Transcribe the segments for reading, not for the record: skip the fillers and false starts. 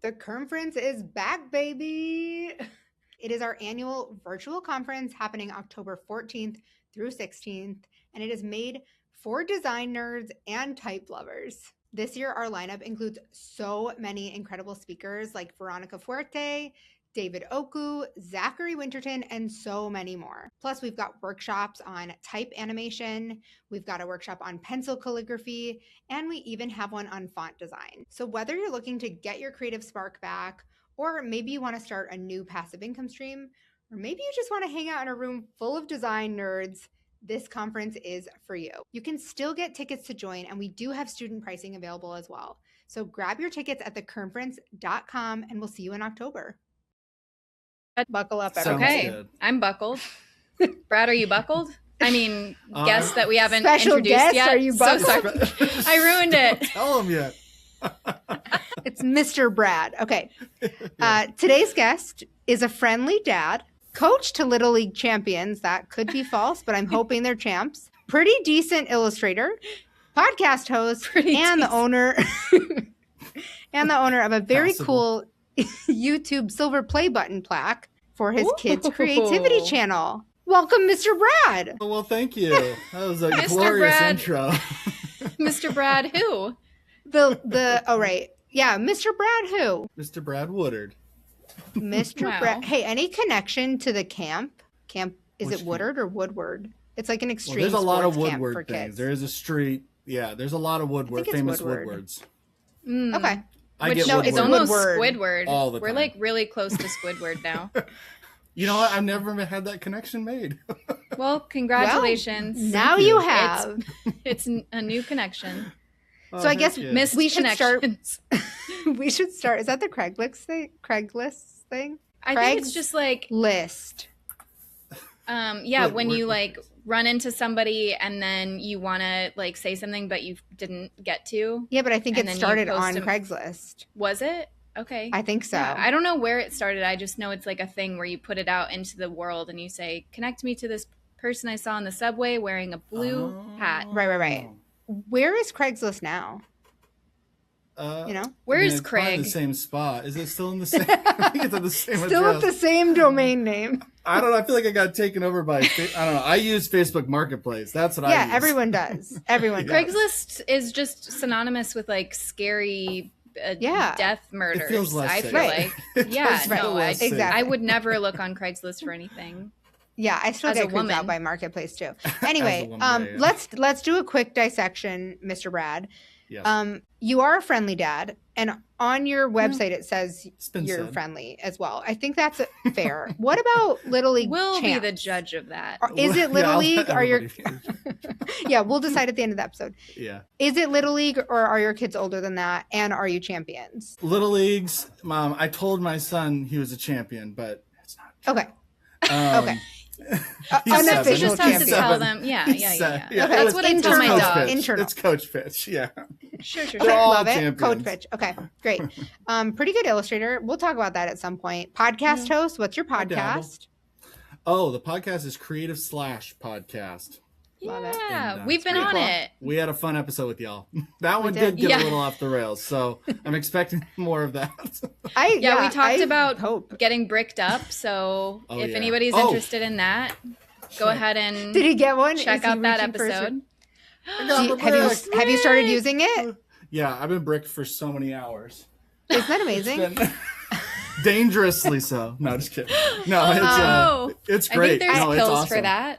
The conference is back, baby. It is our annual virtual conference happening October 14th through 16th, and it is made for design nerds and type lovers. This year, our lineup includes so many incredible speakers like Veronica Fuerte, David Oku, Zachary Winterton, and so many more. Plus, we've got workshops on type animation, we've got a workshop on pencil calligraphy, and we even have one on font design. So whether you're looking to get your creative spark back, or maybe you want to start a new passive income stream, or maybe you just want to hang out in a room full of design nerds, this conference is for you. You can still get tickets to join, and we do have student pricing available as well. So grab your tickets at theconference.com, and we'll see you in October. Buckle up, everybody. Okay, good. I'm buckled. Brad, are you buckled? I mean, guest that we haven't Special introduced guest, yet. are you So buckled? sorry. I ruined it. Don't tell him yet. It's Mr. Brad. Okay. Yeah. Today's guest is a friendly dad, coach to Little League champions. That could be false, but I'm hoping they're champs. Pretty decent illustrator, podcast host, and the owner of a very Passable. cool YouTube silver play button plaque for his kids' creativity channel. Welcome, Mr. Brad. Oh, well, thank you. That was a Mr. glorious Brad. intro. Mr. Brad, who? Oh, right. Yeah, Mr. Brad who? Mr. Brad Woodard. Mr. Wow. Brad. Hey, any connection to the camp? Is Which it Woodard or Woodward? It's like an Well, extreme there's a lot of sports camp for Woodward things. kids. There is a street. Yeah, there's a lot of Woodward, think it's famous Woodward. Woodwards. Mm. Okay. I Which get no, Woodward. it's almost Woodward. Squidward. All the We're time. like really close to Squidward now. You know what? I've never had that connection made. Well, congratulations. Now you. you have. It's a new connection. So I guess Missed We should start- connections. We should start. Is that the Craigslist thing? I think it's just like List. yeah, Wait, when you we're- like run into somebody and then you want to like say something but you didn't get to. Yeah, but I think And it then you started post on them- Craigslist. Was it? Okay. I think so. Yeah, I don't know where it started. I just know it's like a thing where you put it out into the world and you say, connect me to this person I saw on the subway wearing a blue hat. Right. Where is Craigslist now? You know? Where is it's probably Craig? the same spot. Is it still in the same? I think it's at the same Still address. with the same domain name. I don't know. I feel like I got taken over by. I don't know. I use Facebook Marketplace. That's what I Yeah, use. everyone does. Everyone does. Craigslist is just synonymous with like scary Yeah. death murders. It feels less I safe. feel Right. like. It Yeah, does feel no, less safe. Exactly. I would never look on Craigslist for anything. Yeah, I still As a get creeped out woman. by Marketplace too. Anyway, woman, yeah. let's do a quick dissection, Mr. Brad. Yes. You are a friendly dad, and on your website it says It's been you're said. friendly as well. I think that's fair. What about Little League We'll be champs? the judge of that. Is it Yeah, Little I'll League? let Are your everybody- Yeah, we'll decide at the end of the episode. Yeah. Is it Little League, or are your kids older than that? And are you champions? Little Leagues, Mom. I told my son he was a champion, but it's not. Okay. Okay. Unofficial You just have to champion. tell them. Yeah. Yeah, That's what I tell my internal. dog. Internal. It's Coach Pitch. Yeah. Sure. Okay, They're all love it. champions. Coach pitch. Okay, great. Pretty good illustrator. We'll talk about that at some point. Podcast host. What's your I dabble. podcast? Oh, the podcast is Creative / Podcast. Love it. Yeah, And, we've been pretty on cool. it. We had a fun episode with y'all. That one did. did get Yeah. a little off the rails, so I'm expecting more of that. Yeah, we talked I about hope. getting bricked up. So Oh, if yeah. anybody's Oh. interested in that, go ahead and Did he get one? check Is he out that reaching for a episode. I got the brick. have you started using it? Yeah, I've been bricked for so many hours. Isn't that amazing? It's been dangerously so. No, just kidding. No, it's I great. think there's no, it's pills awesome. for that.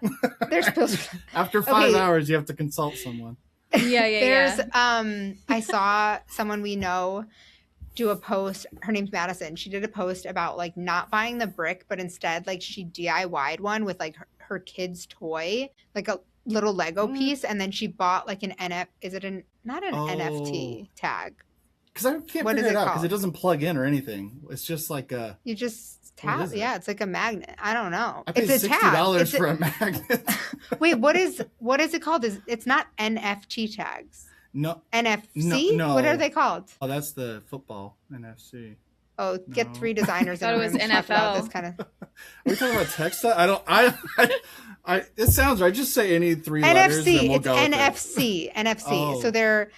There's pills. After 5 Okay. hours, you have to consult someone. Yeah. There's I saw someone we know do a post. Her name's Madison. She did a post about like not buying the brick, but instead like she DIY'd one with like her kid's toy, like a little Lego piece, and then she bought like an not an NFT tag. Because I can't What is figure it it out because called? it doesn't plug in or anything. It's just like a. You just What tap. is it? Yeah, it's like a magnet. I don't know. I paid It's a tag. $60 It's for a magnet. Wait, what is it called? It's not NFT tags. No. NFC? No. What are they called? Oh, that's the football NFC. Oh, get No. 3 designers in Thought a it was room to talk about NFL. this kind of Are we talking about textile? I it sounds right. Just say any 3 letters. NFC. And we'll It's go with it. NFC. NFC. Oh. So they're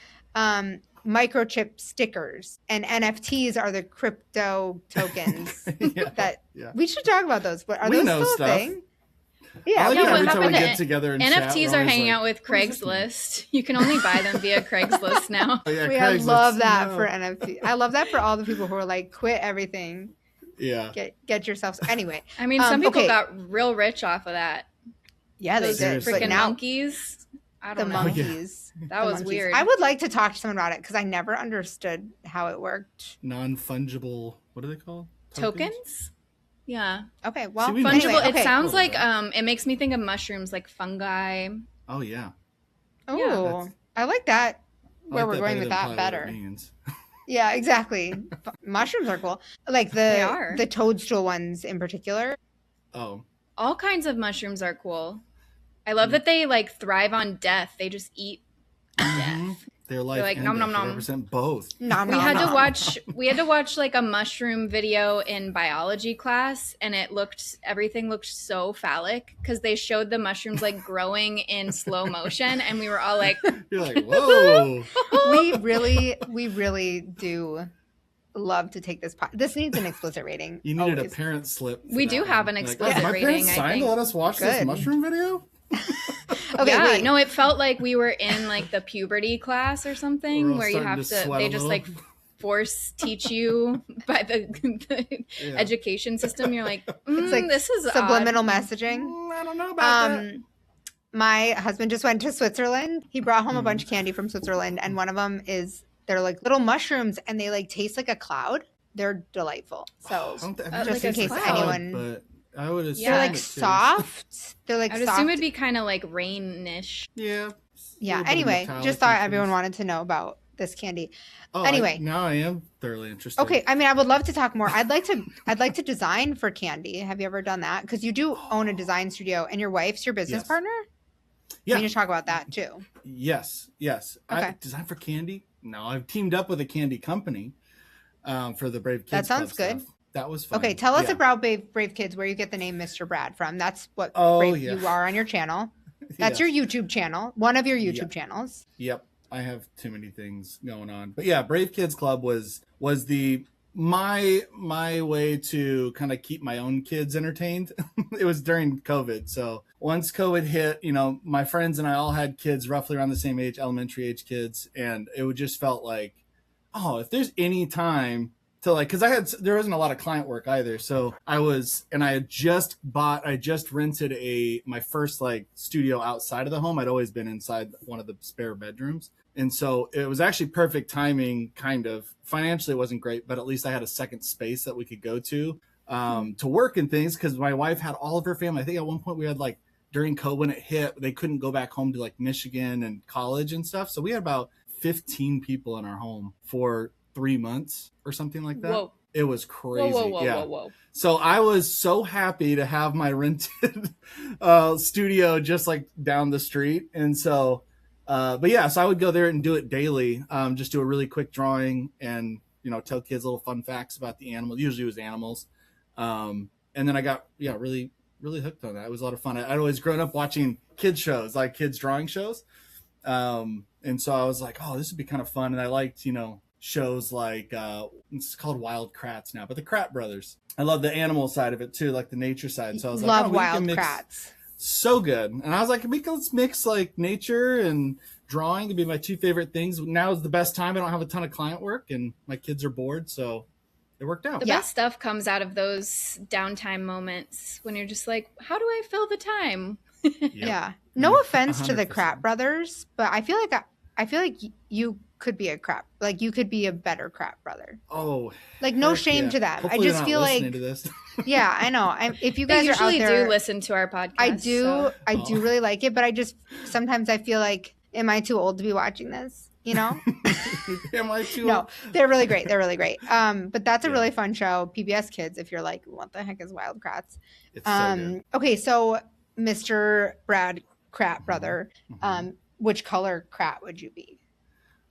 microchip stickers, and NFTs are the crypto tokens that we should talk about those. But are those still a thing? Yeah, yeah. Every time we get together and NFTs are hanging out with Craigslist. You can only buy them via Craigslist now. I love that for NFT. I love that for all the people who are like, quit everything. Yeah. Get yourself. Anyway, I mean, some people got real rich off of that. Yeah, they did. Freaking monkeys. I don't know. Monkeys. That was weird. I would like to talk to someone about it because I never understood how it worked. Non-fungible. What are they called? Tokens? Yeah. Okay. Well, fungible. Anyway, it sounds like it makes me think of mushrooms, like fungi. Oh yeah. Oh, yeah. I like that. Where we're going with that better. Yeah, exactly. Mushrooms are cool. Like the toadstool ones in particular. Oh. All kinds of mushrooms are cool. I love that they like thrive on death. They just eat death. They're like nom nom nom. Represent both. We had to watch like a mushroom video in biology class, and everything looked so phallic because they showed the mushrooms like growing in slow motion, and we were all like, "You're like, whoa!" we really do love to take this. This needs an explicit rating. You needed a parent slip. We do have an explicit rating. My parents signed to let us watch this mushroom video. Okay, yeah, wait. no, it felt like we were in like the puberty class or something where you have to they just like force teach you by the education system. You're like, it's like this is subliminal messaging. I don't know about that. My husband just went to Switzerland. He brought home a bunch of candy from Switzerland, and one of them they're like little mushrooms, and they like taste like a cloud. They're delightful. So just like in case anyone. But I would assume they're like soft. They're like I would assume it'd be kind of like rain-ish. Yeah. Yeah. Anyway, just thought everyone wanted to know about this candy. Oh, anyway, now I am thoroughly interested. Okay, I mean, I would love to talk more. I'd like to design for candy. Have you ever done that? Because you do own a design studio, and your wife's your business partner. Yeah. We need to talk about that too. Yes. Okay. I design for candy. No, I've teamed up with a candy company for the Brave Kids. That sounds Club good. Stuff. That was fun. Okay, tell us about Brave Kids, where you get the name Mr. Brad from. That's what you are on your channel. That's your YouTube channel, one of your YouTube channels. Yep, I have too many things going on, but yeah, Brave Kids Club was my way to kind of keep my own kids entertained. It was during COVID, so once COVID hit, my friends and I all had kids roughly around the same age, elementary age kids, and it just felt like, if there's any time to because there wasn't a lot of client work either. So I had just rented my first studio outside of the home. I'd always been inside one of the spare bedrooms. And so it was actually perfect timing, kind of. Financially, it wasn't great, but at least I had a second space that we could go to work and things. Because my wife had all of her family. I think at one point we had during COVID when it hit, they couldn't go back home to Michigan and college and stuff. So we had about 15 people in our home for 3 months or something like that. Whoa. It was crazy. Whoa. So I was so happy to have my rented studio just down the street. And so, so I would go there and do it daily. Just do a really quick drawing and, tell kids little fun facts about the animals. Usually it was animals. And then I got, really, really hooked on that. It was a lot of fun. I'd always grown up watching kids shows, kids drawing shows. And so I was like, this would be kind of fun. And I liked, shows it's called Wild Kratts now, but the Kratt Brothers. I love the animal side of it too, the nature side. And so I was love Wild Kratts. So good. And I was like, let's mix nature and drawing. It'd be my two favorite things. Now is the best time. I don't have a ton of client work and my kids are bored, so it worked out. The best stuff comes out of those downtime moments when you're just like, how do I fill the time? Yeah. No offense 100%. To the Kratt Brothers, but I feel like you could be a Kratt, you could be a better Kratt brother. Oh, no shame to that. Hopefully I just feel like to this. Yeah, I know. If you guys are out there, do listen to our podcast. I do really like it, but sometimes I feel like, am I too old to be watching this? Am I too old? No, they're really great. But that's a really fun show. PBS Kids, if you're like, what the heck is Wild Kratts? It's so good. Okay, so Mr. Brad Kratt brother, which color Kratt would you be?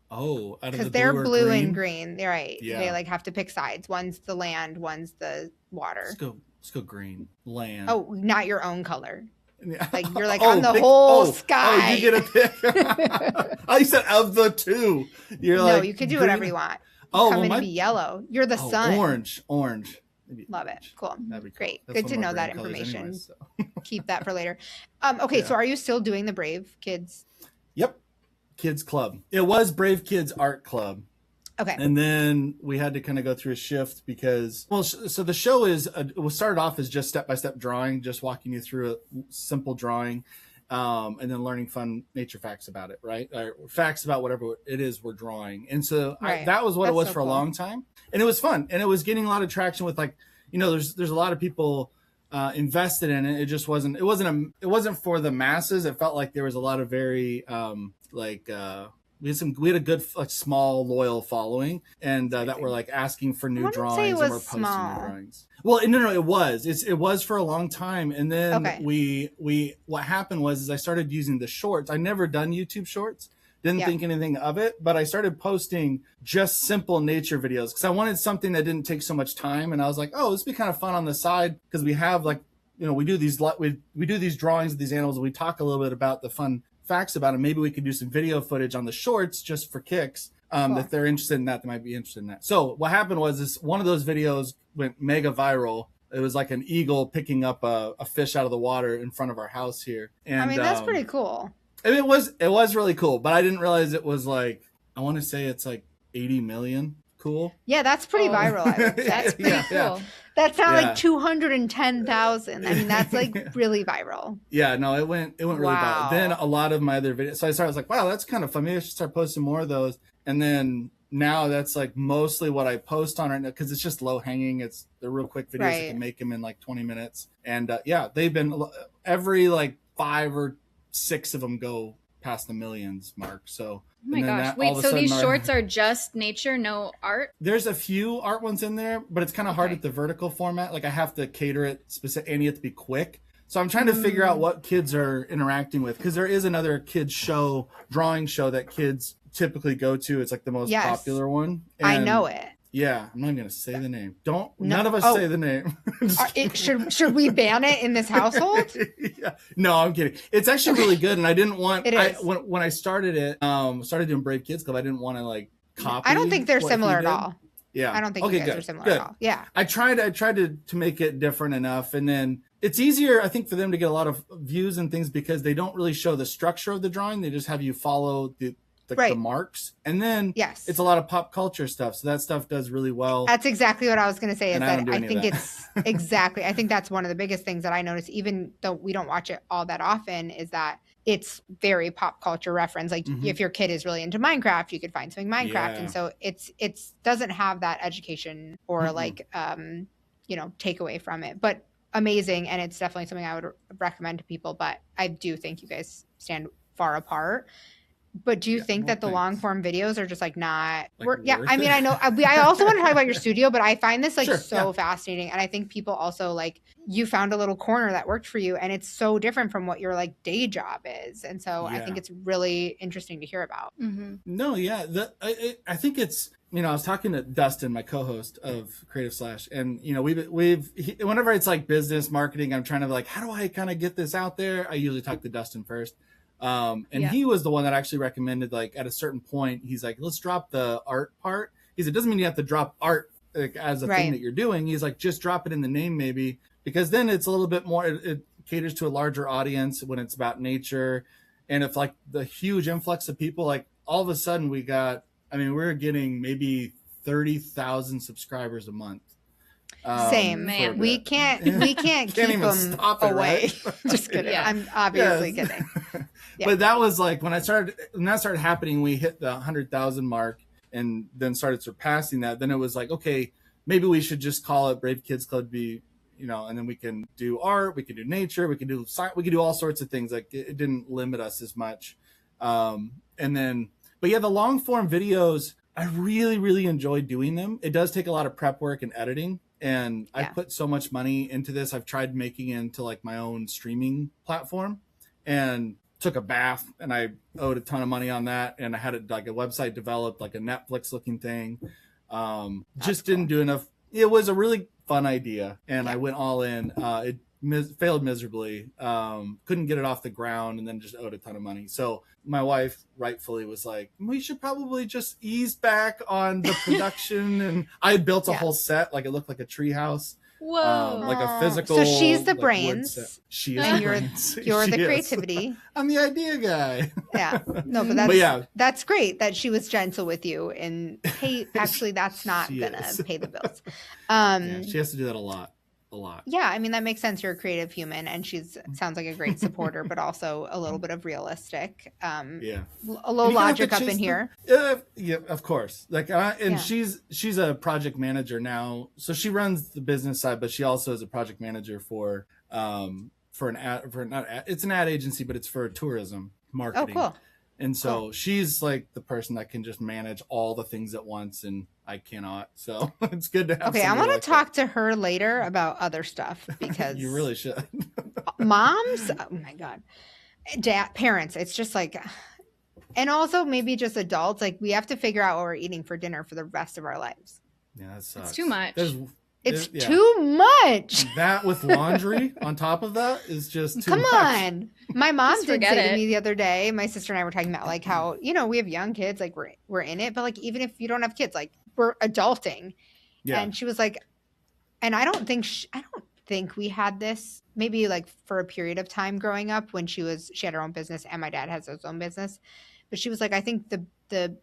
Oh, because they're blue and green. They're right. Yeah. They have to pick sides. One's the land, one's the water. Let's go green. Land. Oh, not your own color. Like you're like, I'm the whole sky. Oh, you get a pick. I said of the two. You're no, like, you can do whatever you want. Come in and be yellow. You're the sun. Orange. Love it. Cool. That'd be cool. Great. That's Good to know that information. Anyways, so. Keep that for later. Okay, so are you still doing the Brave Kids? Yep. Kids Club. It was Brave Kids Art Club. Okay. And then we had to kind of go through a shift because, so the show it was started off as just step-by-step drawing, just walking you through a simple drawing, and then learning fun nature facts about it, right? Or facts about whatever it is we're drawing. And so that was what it was for a long time. And it was fun. And it was getting a lot of traction with there's a lot of people invested in it. It wasn't for the masses. It felt like there was a lot of very we had a good small loyal following, and that were like asking for new drawings and we're posting new drawings. Well, no, it was for a long time, and then what happened was I started using the shorts. I never done YouTube shorts. Didn't think anything of it, but I started posting just simple nature videos because I wanted something that didn't take so much time. And I was like, oh, this would be kind of fun on the side because we have we do these drawings of these animals and we talk a little bit about the fun facts about them. Maybe we could do some video footage on the shorts just for kicks. If they're interested in that, they might be interested in that. So what happened was one of those videos went mega viral. It was like an eagle picking up a fish out of the water in front of our house here. And I mean, that's pretty cool. I mean, it was really cool, but I didn't realize it was I want to say it's like 80 million. Cool. Yeah, that's pretty viral. That's pretty cool. Yeah. That's not like 210,000. I mean, that's like really viral. Yeah, no, it went really viral. Then a lot of my other videos. So I was like, wow, that's kind of fun. Maybe I should start posting more of those. And then now that's like mostly what I post on right now because it's just low hanging. They're real quick videos. Right. You can make them in like 20 minutes. And they've been every like 5 or 6 of them go past the millions mark. So oh my gosh, wait, so these shorts are just nature, no art? There's a few art ones in there, but it's kind of hard at the vertical format. Like I have to cater it specific and you have to be quick. So I'm trying to figure out what kids are interacting with because there is another kids drawing show that kids typically go to. It's like the most popular one. And I know it. Yeah, I'm not going to say the name. None of us say the name. Should we ban it in this household? Yeah. No, I'm kidding. It's actually really good, and I didn't want. When I started it, started doing Brave Kids Club. I didn't want to like copy. I don't think they're similar at all. Yeah, I don't think you guys are similar at all. Yeah, I tried to make it different enough, and then it's easier, I think, for them to get a lot of views and things because they don't really show the structure of the drawing. They just have you follow the marks, and then it's a lot of pop culture stuff, so that stuff does really well. That's exactly what I was going to say. Is that I think it's exactly. I think that's one of the biggest things that I notice, even though we don't watch it all that often, is that it's very pop culture reference. Like if your kid is really into Minecraft, you could find something Minecraft, and so it's doesn't have that education or take away from it, but amazing, and it's definitely something I would recommend to people. But I do think you guys stand far apart. But do you think that the long form videos are just like not I mean, I know I also want to talk about your studio, but I find this fascinating. And I think people also like you found a little corner that worked for you and it's so different from what your like day job is. And so I think it's really interesting to hear about. Mm-hmm. No, yeah. I think it's, I was talking to Dustin, my co-host of Creative Slash, and whenever it's like business marketing, I'm trying to like, how do I kind of get this out there? I usually talk to Dustin first. He was the one that actually recommended, like at a certain point, he's like, let's drop the art part. He said, it doesn't mean you have to drop art like, as a thing that you're doing. He's like, just drop it in the name maybe, because then it's a little bit more, it caters to a larger audience when it's about nature. And if like the huge influx of people, like all of a sudden we're getting maybe 30,000 subscribers a month. Same, man. We can't keep them away. Right? Just kidding. Yeah. I'm obviously kidding. Yeah. But that was like when that started happening, we hit the 100,000 mark and then started surpassing that. Then it was like, okay, maybe we should just call it Brave Kids Club, and then we can do art, we can do nature, we can do science, we can do all sorts of things. Like it didn't limit us as much. But the long form videos, I really, really enjoyed doing them. It does take a lot of prep work and editing. And I put so much money into this. I've tried making it into like my own streaming platform and took a bath and I owed a ton of money on that. And I had it like a website developed, like a Netflix looking thing. Didn't do enough. It was a really fun idea and I went all in. It failed miserably, couldn't get it off the ground, and then just owed a ton of money. So my wife rightfully was like, we should probably just ease back on the production. And I built a whole set, like it looked like a tree house. Whoa. Like a physical. So she's the like, brains. She is and the you're brains. you're the She is. creativity. I'm the idea guy. Yeah. No, but that's great that she was gentle with you and hey, actually that's not gonna pay the bills. Yeah, she has to do that a lot. Yeah, I mean that makes sense. You're a creative human, and sounds like a great supporter, but also a little bit of realistic. A little logic up in here. Yeah, of course. Like, she's a project manager now, so she runs the business side, but she also is a project manager for it's an ad agency, but it's for tourism marketing. Oh, cool. And so she's like the person that can just manage all the things at once, and I cannot. So it's good to have. Okay, I'm gonna talk to her later about other stuff because you really should. Moms, oh my god, parents. It's just like, and also maybe just adults. Like we have to figure out what we're eating for dinner for the rest of our lives. Yeah, that sucks. It's too much. It's too much. That with laundry on top of that is just too much. Come on. My mom Just did forget say to it. me the other day, my sister and I were talking about like how, we have young kids, like we're in it, but like even if you don't have kids, like we're adulting. Yeah. And she was like, and I don't think we had this maybe like for a period of time growing up when she had her own business and my dad has his own business. But she was like, I think the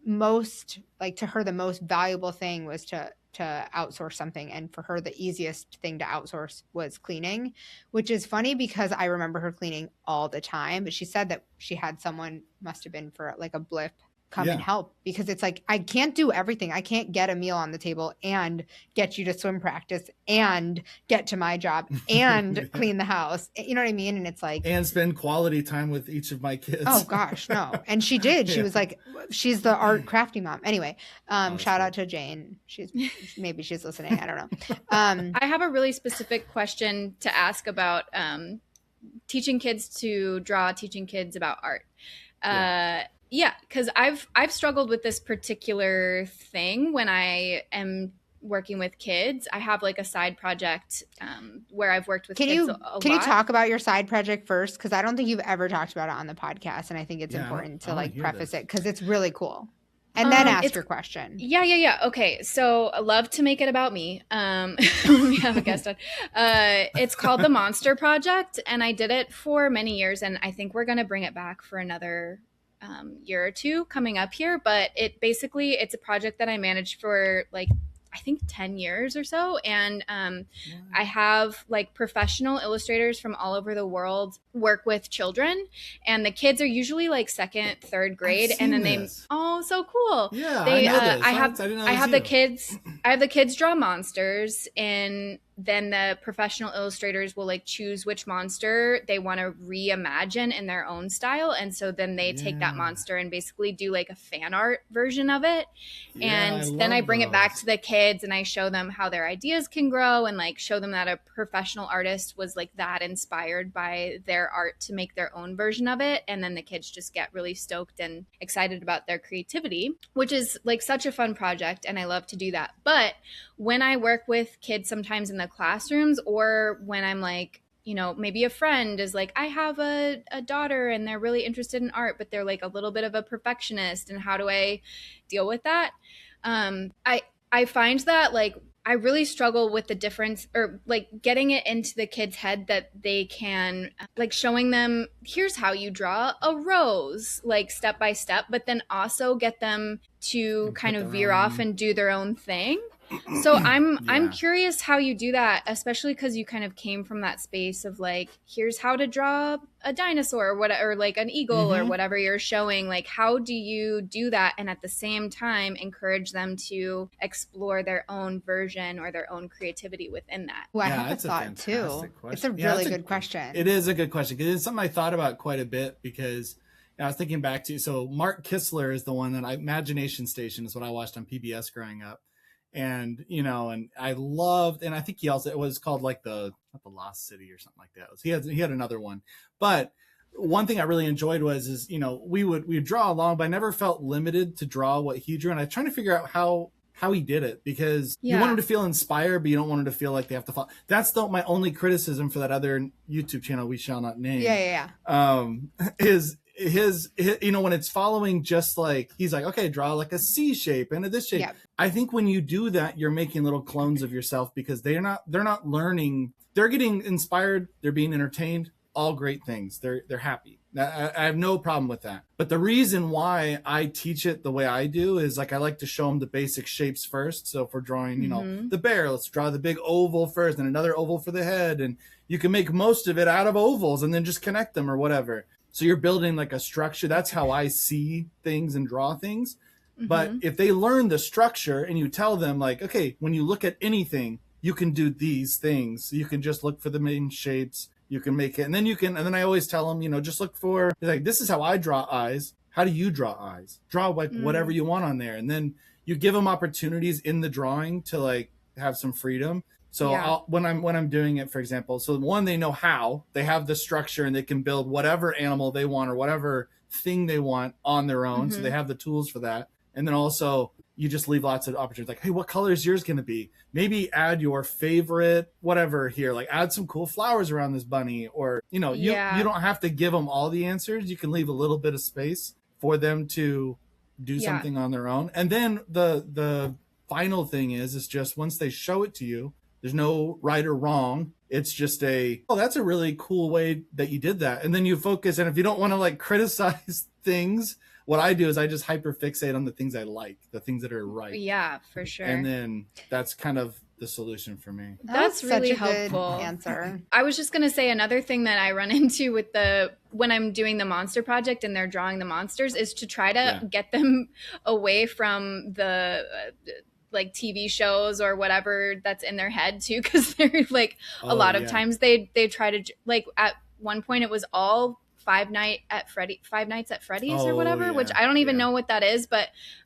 most, like to her, the most valuable thing was to outsource something, and for her the easiest thing to outsource was cleaning, which is funny because I remember her cleaning all the time, but she said that she had someone, must have been for like a blip, come and help, because it's like I can't do everything. I can't get a meal on the table and get you to swim practice and get to my job and clean the house, you know what I mean? And it's like, and spend quality time with each of my kids. Oh gosh, no. And she did. She was like, she's the art crafty mom. Anyway, shout out to Jane. She's listening. I don't know. I have a really specific question to ask about teaching kids to draw, teaching kids about art. Yeah, because I've struggled with this particular thing when I am working with kids. I have like a side project where I've worked with kids a lot. Can you talk about your side project first? Because I don't think you've ever talked about it on the podcast, and I think it's important to like preface it because it's really cool. And then ask your question. Yeah. Okay, so I love to make it about me. We have a guest on. It's called the Monster Project, and I did it for many years, and I think we're going to bring it back for another year or two coming up here. But it's a project that I managed for like I think 10 years or so. And I have like professional illustrators from all over the world work with children, and the kids are usually like second, third grade. And then so cool. Yeah, I know this. I have the kids draw monsters, and then the professional illustrators will like choose which monster they want to reimagine in their own style. And so then they take that monster and basically do like a fan art version of it. And then I bring it back to the kids and I show them how their ideas can grow, and like show them that a professional artist was like that inspired by their art to make their own version of it. And then the kids just get really stoked and excited about their creativity, which is like such a fun project. And I love to do that. But when I work with kids sometimes in the classrooms, or when I'm like, maybe a friend is like, I have a daughter and they're really interested in art, but they're like a little bit of a perfectionist, and how do I deal with that? I find that like I really struggle with the difference, or like getting it into the kids' head that they can, like showing them, here's how you draw a rose, like step by step, but then also get them to kind of veer off and do their own thing. So I'm curious how you do that, especially because you kind of came from that space of like, here's how to draw a dinosaur or like an eagle or whatever you're showing. Like, how do you do that and at the same time encourage them to explore their own version or their own creativity within that? Well, I have a thought too. It's a really good question. It is a good question because it's something I thought about quite a bit, because I was thinking back to, so Mark Kistler is the one that Imagination Station is what I watched on PBS growing up. And, and I loved, and I think it was called like not the Lost City or something like that. He had another one, but one thing I really enjoyed was we would draw along, but I never felt limited to draw what he drew. And I was trying to figure out how how he did it, because you want them to feel inspired, but you don't want them to feel like they have to follow. That's my only criticism for that other YouTube channel we shall not name. Is his when it's following just like, he's like, okay, draw like a C shape and a this shape. I think when you do that, you're making little clones of yourself, because they're not learning. They're getting inspired. They're being entertained. All great things. They're happy. I have no problem with that. But the reason why I teach it the way I do is, like, I like to show them the basic shapes first. So if we're drawing, the bear, let's draw the big oval first and another oval for the head. And you can make most of it out of ovals and then just connect them or whatever. So you're building like a structure. That's how I see things and draw things. But if they learn the structure and you tell them, like, okay, when you look at anything, you can do these things. You can just look for the main shapes. You can make it. And then I always tell them, just look for, like, this is how I draw eyes. How do you draw eyes? Draw like whatever you want on there. And then you give them opportunities in the drawing to like have some freedom. So when I'm doing it, for example, so one, they know how, they have the structure and they can build whatever animal they want or whatever thing they want on their own. So they have the tools for that. And then also you just leave lots of opportunities, like, hey, what color is yours going to be? Maybe add your favorite whatever here, like add some cool flowers around this bunny, or, you don't have to give them all the answers. You can leave a little bit of space for them to do something on their own. And then the final thing is just once they show it to you, there's no right or wrong. It's just that's a really cool way that you did that. And then you focus. And if you don't want to like criticize things, what I do is I just hyperfixate on the things I like, the things that are right. Yeah, for sure. And then that's kind of the solution for me. That's really helpful. Good answer. I was just going to say another thing that I run into with when I'm doing the monster project and they're drawing the monsters is to try to get them away from the like TV shows or whatever that's in their head too. Cause they're like, a lot of times they try to, like, at one point it was all Five Nights at Freddy's or whatever, which I don't even know what that is,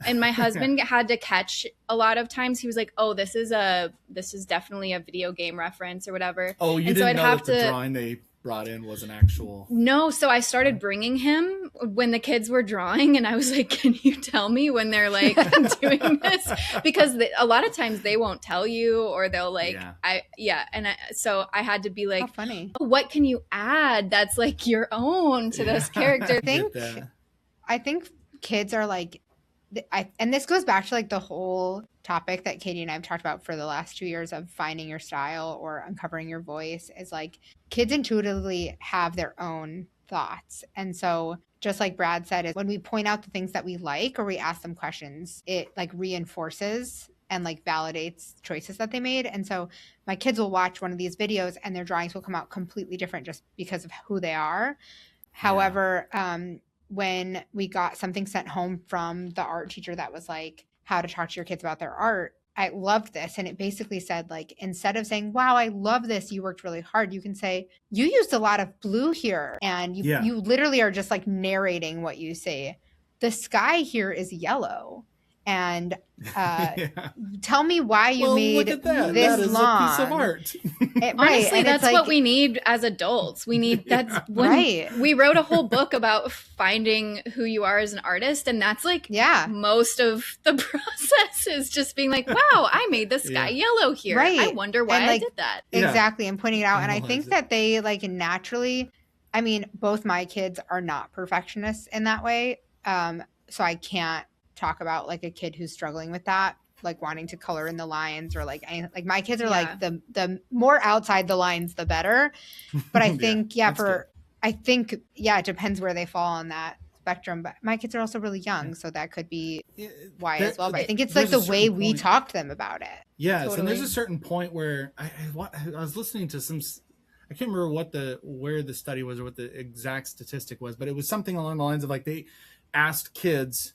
and my husband had to catch a lot of times. He was like, oh, this is definitely a video game reference or whatever. Oh, you didn't know that the drawing they brought in was an actual... No, so I started bringing him when the kids were drawing, and I was like, can you tell me when they're like doing this? Because a lot of times they won't tell you, or they'll like, so I had to be like, how funny. Oh, what can you add that's like your own to this character? I think kids are like, and this goes back to like the whole topic that Katie and I have talked about for the last 2 years of finding your style or uncovering your voice, is like kids intuitively have their own thoughts. And so just like Brad said, is when we point out the things that we like or we ask them questions, it like reinforces and like validates choices that they made. And so my kids will watch one of these videos and their drawings will come out completely different just because of who they are. However, when we got something sent home from the art teacher that was like, how to talk to your kids about their art, I loved this. And it basically said, like, instead of saying, wow, I love this, you worked really hard, you can say, you used a lot of blue here. And you literally are just like narrating what you say. The sky here is yellow. And tell me why you made this that is long. A piece of art. Honestly, that's like, what we need as adults. We need we wrote a whole book about finding who you are as an artist, and that's like most of the process is just being like, wow, I made the sky yellow here. Right. I wonder why I did that. Exactly, and pointing it out. And I think that they like naturally, I mean, both my kids are not perfectionists in that way. So I can't talk about like a kid who's struggling with that, like wanting to color in the lines or like my kids are like the more outside the lines the better. But I think it depends where they fall on that spectrum. But my kids are also really young, so that could be why as well. But I think it's like the way we talk to them about it. Yes, totally. And there's a certain point where I was listening to some, I can't remember where the study was or what the exact statistic was, but it was something along the lines of like they asked kids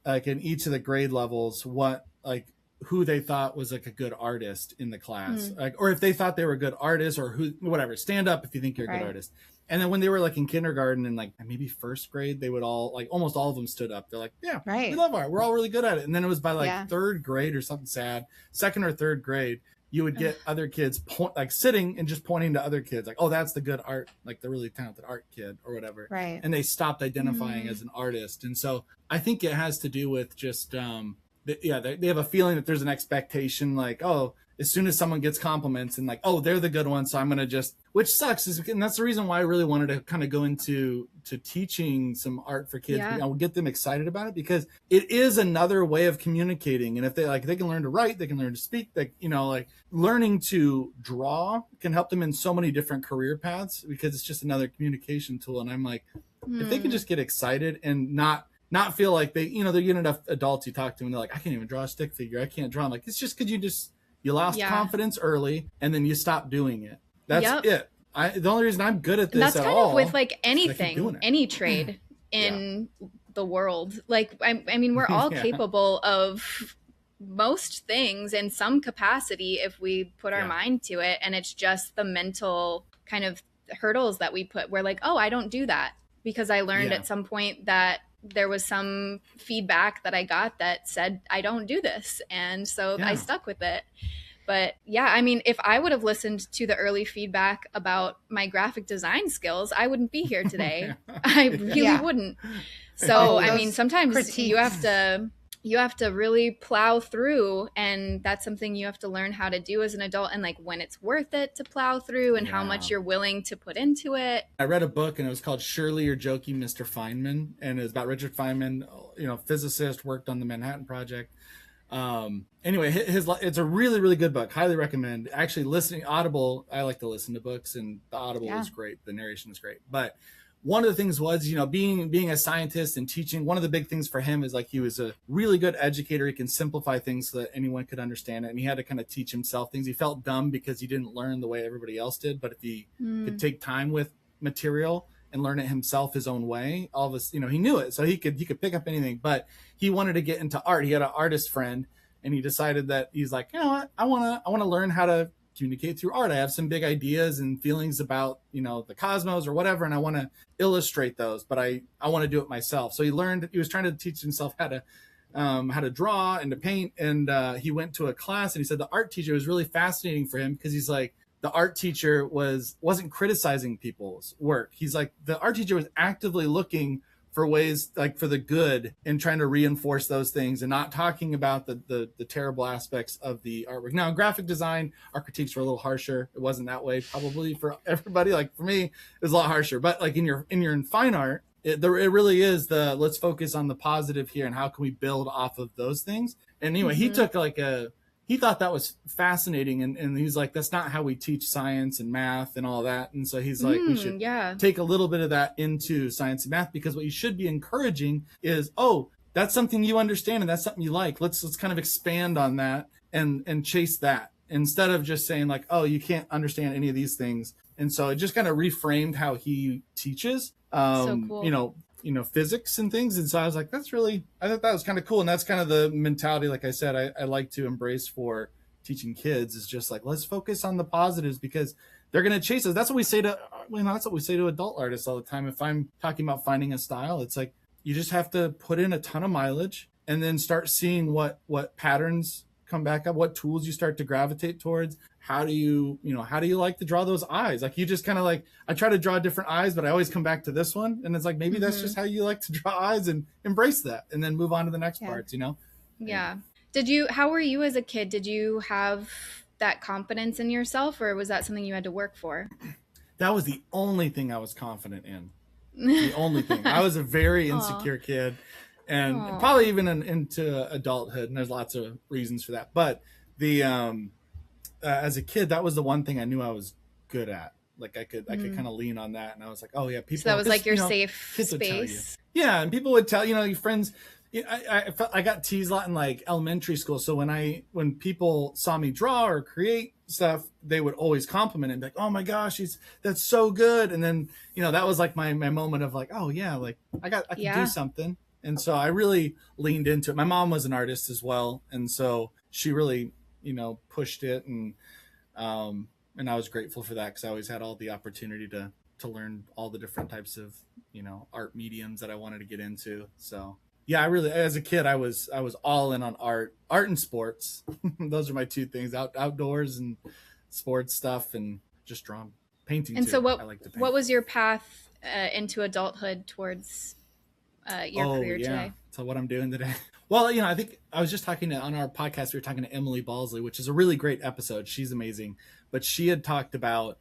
like in each of the grade levels who they thought was like a good artist in the class, like, or if they thought they were a good artist, or whatever, stand up if you think you're a good artist. And then when they were like in kindergarten and like maybe first grade, they would all like, almost all of them stood up. They're like, we love art. We're all really good at it. And then it was by like third grade or something sad, second or third grade, you would get other kids sitting and just pointing to other kids like, oh, that's the good art, like the really talented art kid or whatever. Right. And they stopped identifying as an artist. And so I think it has to do with just they have a feeling that there's an expectation, like, oh, as soon as someone gets compliments and like, oh, they're the good one, so I'm gonna just, which sucks, and that's the reason why I really wanted to kind of go into teaching some art for kids. Yeah. I will get them excited about it because it is another way of communicating, and if they can learn to write, they can learn to speak, like, like learning to draw can help them in so many different career paths because it's just another communication tool. And I'm like, if they can just get excited and not feel like they get enough adults you talk to and they're like, I can't even draw a stick figure, I can't draw. I'm like, it's just because you lost confidence early and then you stopped doing it. That's it. The only reason I'm good at this that's at kind all of with like anything, any trade in the world. Like, I mean, we're all capable of most things in some capacity if we put our mind to it. And it's just the mental kind of hurdles that we put. We're like, oh, I don't do that because I learned at some point that there was some feedback that I got that said, I don't do this. And so I stuck with it. But yeah, I mean, if I would have listened to the early feedback about my graphic design skills, I wouldn't be here today. I really wouldn't. So, I mean, sometimes you have to really plow through, and that's something you have to learn how to do as an adult, and like when it's worth it to plow through and how much you're willing to put into it. I read a book and it was called Surely You're Joking, Mr. Feynman, and it was about Richard Feynman, physicist, worked on the Manhattan Project. Anyway, it's a really, really good book. Highly recommend. Actually, listening Audible, I like to listen to books, and the Audible is great. The narration is great. But one of the things was, being a scientist and teaching, one of the big things for him is like he was a really good educator. He can simplify things so that anyone could understand it. And he had to kind of teach himself things. He felt dumb because he didn't learn the way everybody else did. But if he could take time with material and learn it himself his own way, all of us, he knew it. So he could pick up anything. But he wanted to get into art. He had an artist friend, and he decided that he's like, you know what, I want to learn how to communicate through art. I have some big ideas and feelings about, the cosmos or whatever, and I want to illustrate those, but I want to do it myself. So he was trying to teach himself how to draw and to paint. And he went to a class, and he said the art teacher was really fascinating for him because he's like, the art teacher wasn't criticizing people's work. He's like, the art teacher was actively looking for ways, like, for the good and trying to reinforce those things and not talking about the terrible aspects of the artwork. Now, in graphic design, our critiques were a little harsher. It wasn't that way probably for everybody. Like for me, it was a lot harsher. But like in fine art, it really is let's focus on the positive here and how can we build off of those things. And anyway, he took he thought that was fascinating, and he's like, that's not how we teach science and math and all that. And so he's like, we should take a little bit of that into science and math, because what you should be encouraging is, oh, that's something you understand and that's something you like. Let's kind of expand on that and chase that, instead of just saying like, oh, you can't understand any of these things. And so it just kind of reframed how he teaches, so cool. Physics and things. And so I was like, I thought that was kind of cool. And that's kind of the mentality, like I said, I like to embrace for teaching kids, is just like, let's focus on the positives, because they're going to chase us. That's what we say to adult artists all the time. If I'm talking about finding a style, it's like, you just have to put in a ton of mileage and then start seeing what patterns come back up, what tools you start to gravitate towards. How do you like to draw those eyes? Like, you just kind of like, I try to draw different eyes, but I always come back to this one. And it's like, maybe that's just how you like to draw eyes, and embrace that and then move on to the next parts, Yeah. How were you as a kid? Did you have that confidence in yourself, or was that something you had to work for? That was the only thing I was confident in. The only thing. I was a very insecure kid, and probably even into adulthood. And there's lots of reasons for that. But as a kid, that was the one thing I knew I was good at. Like I could kind of lean on that, and I was like, oh yeah, people. So that was like your safe space. Yeah, and people would tell your friends. I got teased a lot in like elementary school. So when people saw me draw or create stuff, they would always compliment it and be like, oh my gosh, that's so good. And then that was like my moment of like, oh yeah, like I can do something. And so I really leaned into it. My mom was an artist as well, and so she really pushed it, and I was grateful for that, because I always had all the opportunity to learn all the different types of art mediums that I wanted to get into. So yeah, I really, as a kid, I was all in on art and sports. Those are my two things: outdoors and sports stuff, and just drawing, painting. And too. so what was your path into adulthood towards your career today? So what I'm doing today. Well, I think I was just talking on our podcast, we were talking to Emily Balsley, which is a really great episode. She's amazing. But she had talked about,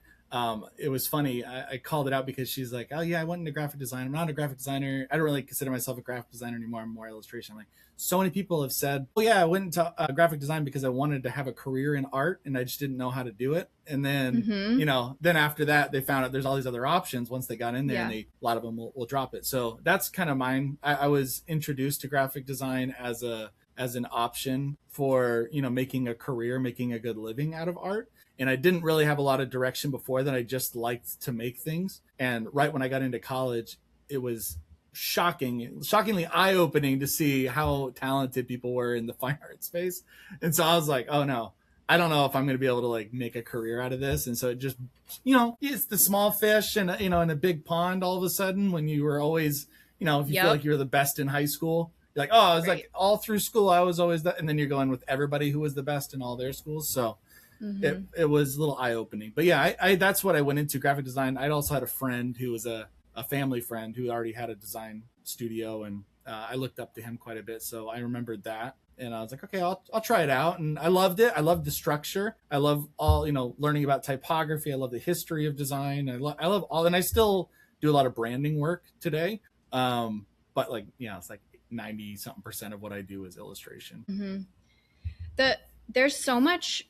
it was funny. I called it out because she's like, oh, yeah, I went into graphic design. I'm not a graphic designer. I don't really consider myself a graphic designer anymore. I'm more illustration. I'm like, so many people have said, oh, yeah, I went into graphic design because I wanted to have a career in art and I just didn't know how to do it. And then, then after that, they found out there's all these other options once they got in there, and a lot of them will drop it. So that's kind of mine. I was introduced to graphic design as an option for, making a career, making a good living out of art. And I didn't really have a lot of direction before that. I just liked to make things. And right when I got into college, it was shockingly eye-opening to see how talented people were in the fine art space. And so I was like, oh no, I don't know if I'm going to be able to like make a career out of this. And so it just, it's the small fish and, in a big pond all of a sudden when you were always, if you feel like you were the best in high school, you're like, oh, I was like all through school, I was always that. And then you're going with everybody who was the best in all their schools. So it was a little eye-opening. But yeah, I that's what I went into, graphic design. I'd also had a friend who was a family friend who already had a design studio, and I looked up to him quite a bit. So I remembered that. And I was like, okay, I'll try it out. And I loved it. I loved the structure. I love all, learning about typography. I love the history of design. I love all, and I still do a lot of branding work today. But like, it's like 90 something % of what I do is illustration. There's so much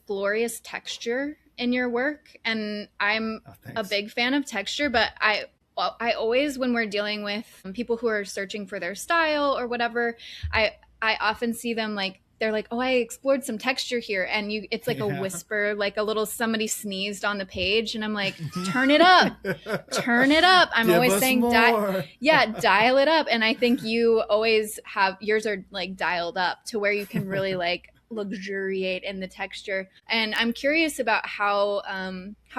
glorious texture in your work, and I'm a big fan of texture, but I always, when we're dealing with people who are searching for their style or whatever, I often see them like, they're like, oh, I explored some texture here. And it's like a whisper, like a little, somebody sneezed on the page. And I'm like, turn it up, turn it up. I'm always saying, dial it up. And I think you always have, yours are like dialed up to where you can really like luxuriate in the texture. And I'm curious about how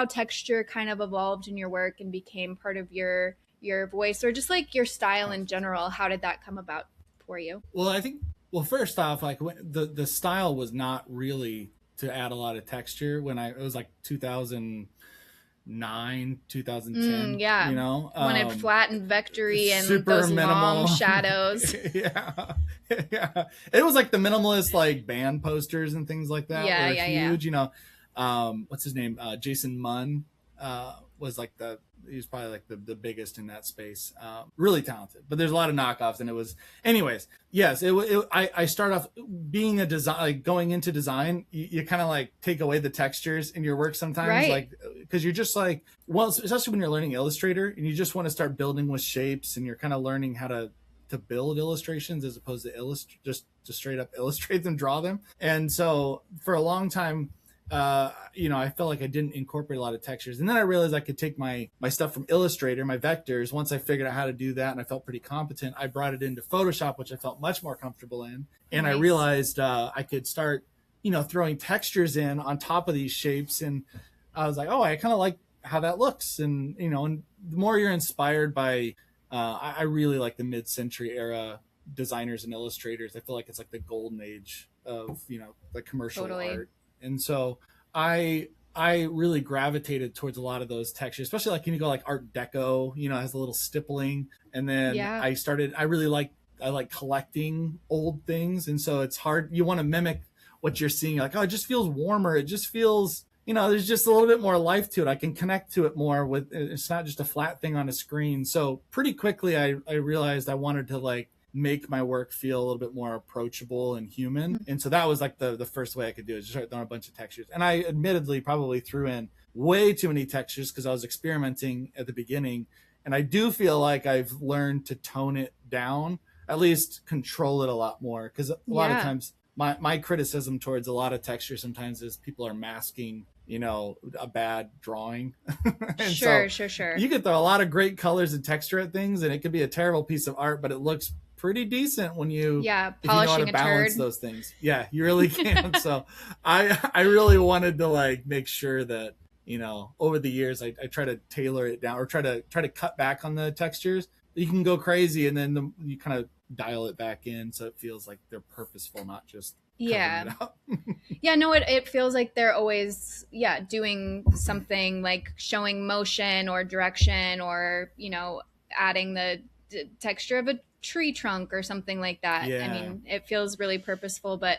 texture kind of evolved in your work and became part of your voice, or just like your style in general. How did that come about for you? Well, I think, first off, like the style was not really to add a lot of texture when it was like 2009, 2010. When it flattened vectory and super those minimal long shadows. yeah. It was like the minimalist like band posters and things like that. Were huge. What's his name? Jason Munn was like he was probably like the biggest in that space. Really talented, but there's a lot of knockoffs, and it was, anyways. Yes, I start off being a design, like going into design. You kind of like take away the textures in your work sometimes, right? Like because you're just like, well, especially when you're learning Illustrator and you just want to start building with shapes, and you're kind of learning how to build illustrations as opposed to just straight up illustrate them, draw them. And so for a long time, I felt like I didn't incorporate a lot of textures. And then I realized I could take my stuff from Illustrator, my vectors. Once I figured out how to do that and I felt pretty competent, I brought it into Photoshop, which I felt much more comfortable in. And nice. I realized I could start, throwing textures in on top of these shapes. And I was like, oh, I kind of like how that looks. And, and the more you're inspired by, I really like the mid-century era designers and illustrators. I feel like it's like the golden age of, the commercial art. And so I really gravitated towards a lot of those textures, especially like when you go like Art Deco, it has a little stippling. And then I like collecting old things. And so it's hard. You want to mimic what you're seeing. Like, oh, it just feels warmer. It just feels, there's just a little bit more life to it. I can connect to it more it's not just a flat thing on a screen. So pretty quickly I realized I wanted to like make my work feel a little bit more approachable and human. And so that was like the first way I could do it, just start throwing a bunch of textures. And I admittedly probably threw in way too many textures because I was experimenting at the beginning. And I do feel like I've learned to tone it down, at least control it a lot more. Because a lot of times my criticism towards a lot of texture sometimes is people are masking, a bad drawing. Sure. You can throw a lot of great colors and texture at things, and it could be a terrible piece of art, but it looks pretty decent when you polishing if you know how to balance those things. Yeah, you really can. So I really wanted to like make sure that over the years I try to tailor it down, or try to cut back on the textures. You can go crazy, and then you kind of dial it back in so it feels like they're purposeful, not just it feels like they're always doing something, like showing motion or direction, or adding the texture of a tree trunk or something like that. Yeah. I mean, it feels really purposeful, but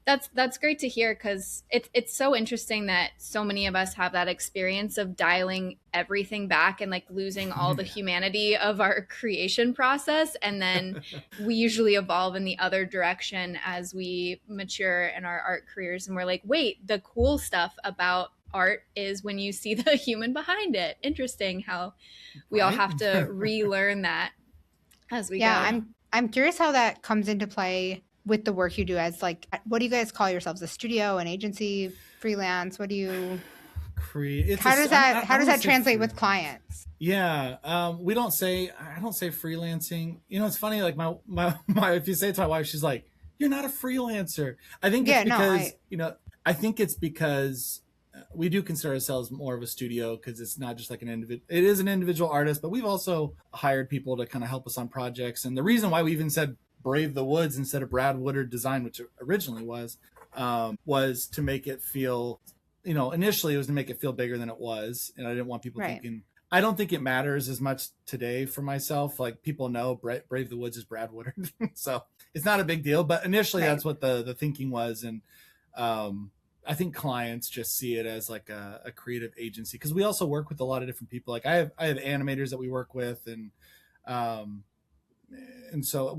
that's great to hear, because it's so interesting that so many of us have that experience of dialing everything back and like losing all the humanity of our creation process, and then we usually evolve in the other direction as we mature in our art careers, and we're like, wait, the cool stuff about art is when you see the human behind it. Interesting how we all have to relearn that as we go. I'm curious how that comes into play with the work you do as like, what do you guys call yourselves? A studio, an agency, freelance? What do you how does that translate with clients? Yeah. I don't say freelancing. You know, it's funny, like my if you say it to my wife, she's like, you're not a freelancer. I think it's because, I think it's because we do consider ourselves more of a studio, because it's not just like it is an individual artist, but we've also hired people to kind of help us on projects. And the reason why we even said Brave the Woods instead of Brad Woodard Design, which it originally was to make it feel, initially it was to make it feel bigger than it was. And I didn't want people thinking, I don't think it matters as much today for myself. Like, people know Brave the Woods is Brad Woodard. So it's not a big deal, but initially that's what the thinking was. And I think clients just see it as like a creative agency, because we also work with a lot of different people. Like I have animators that we work with, and so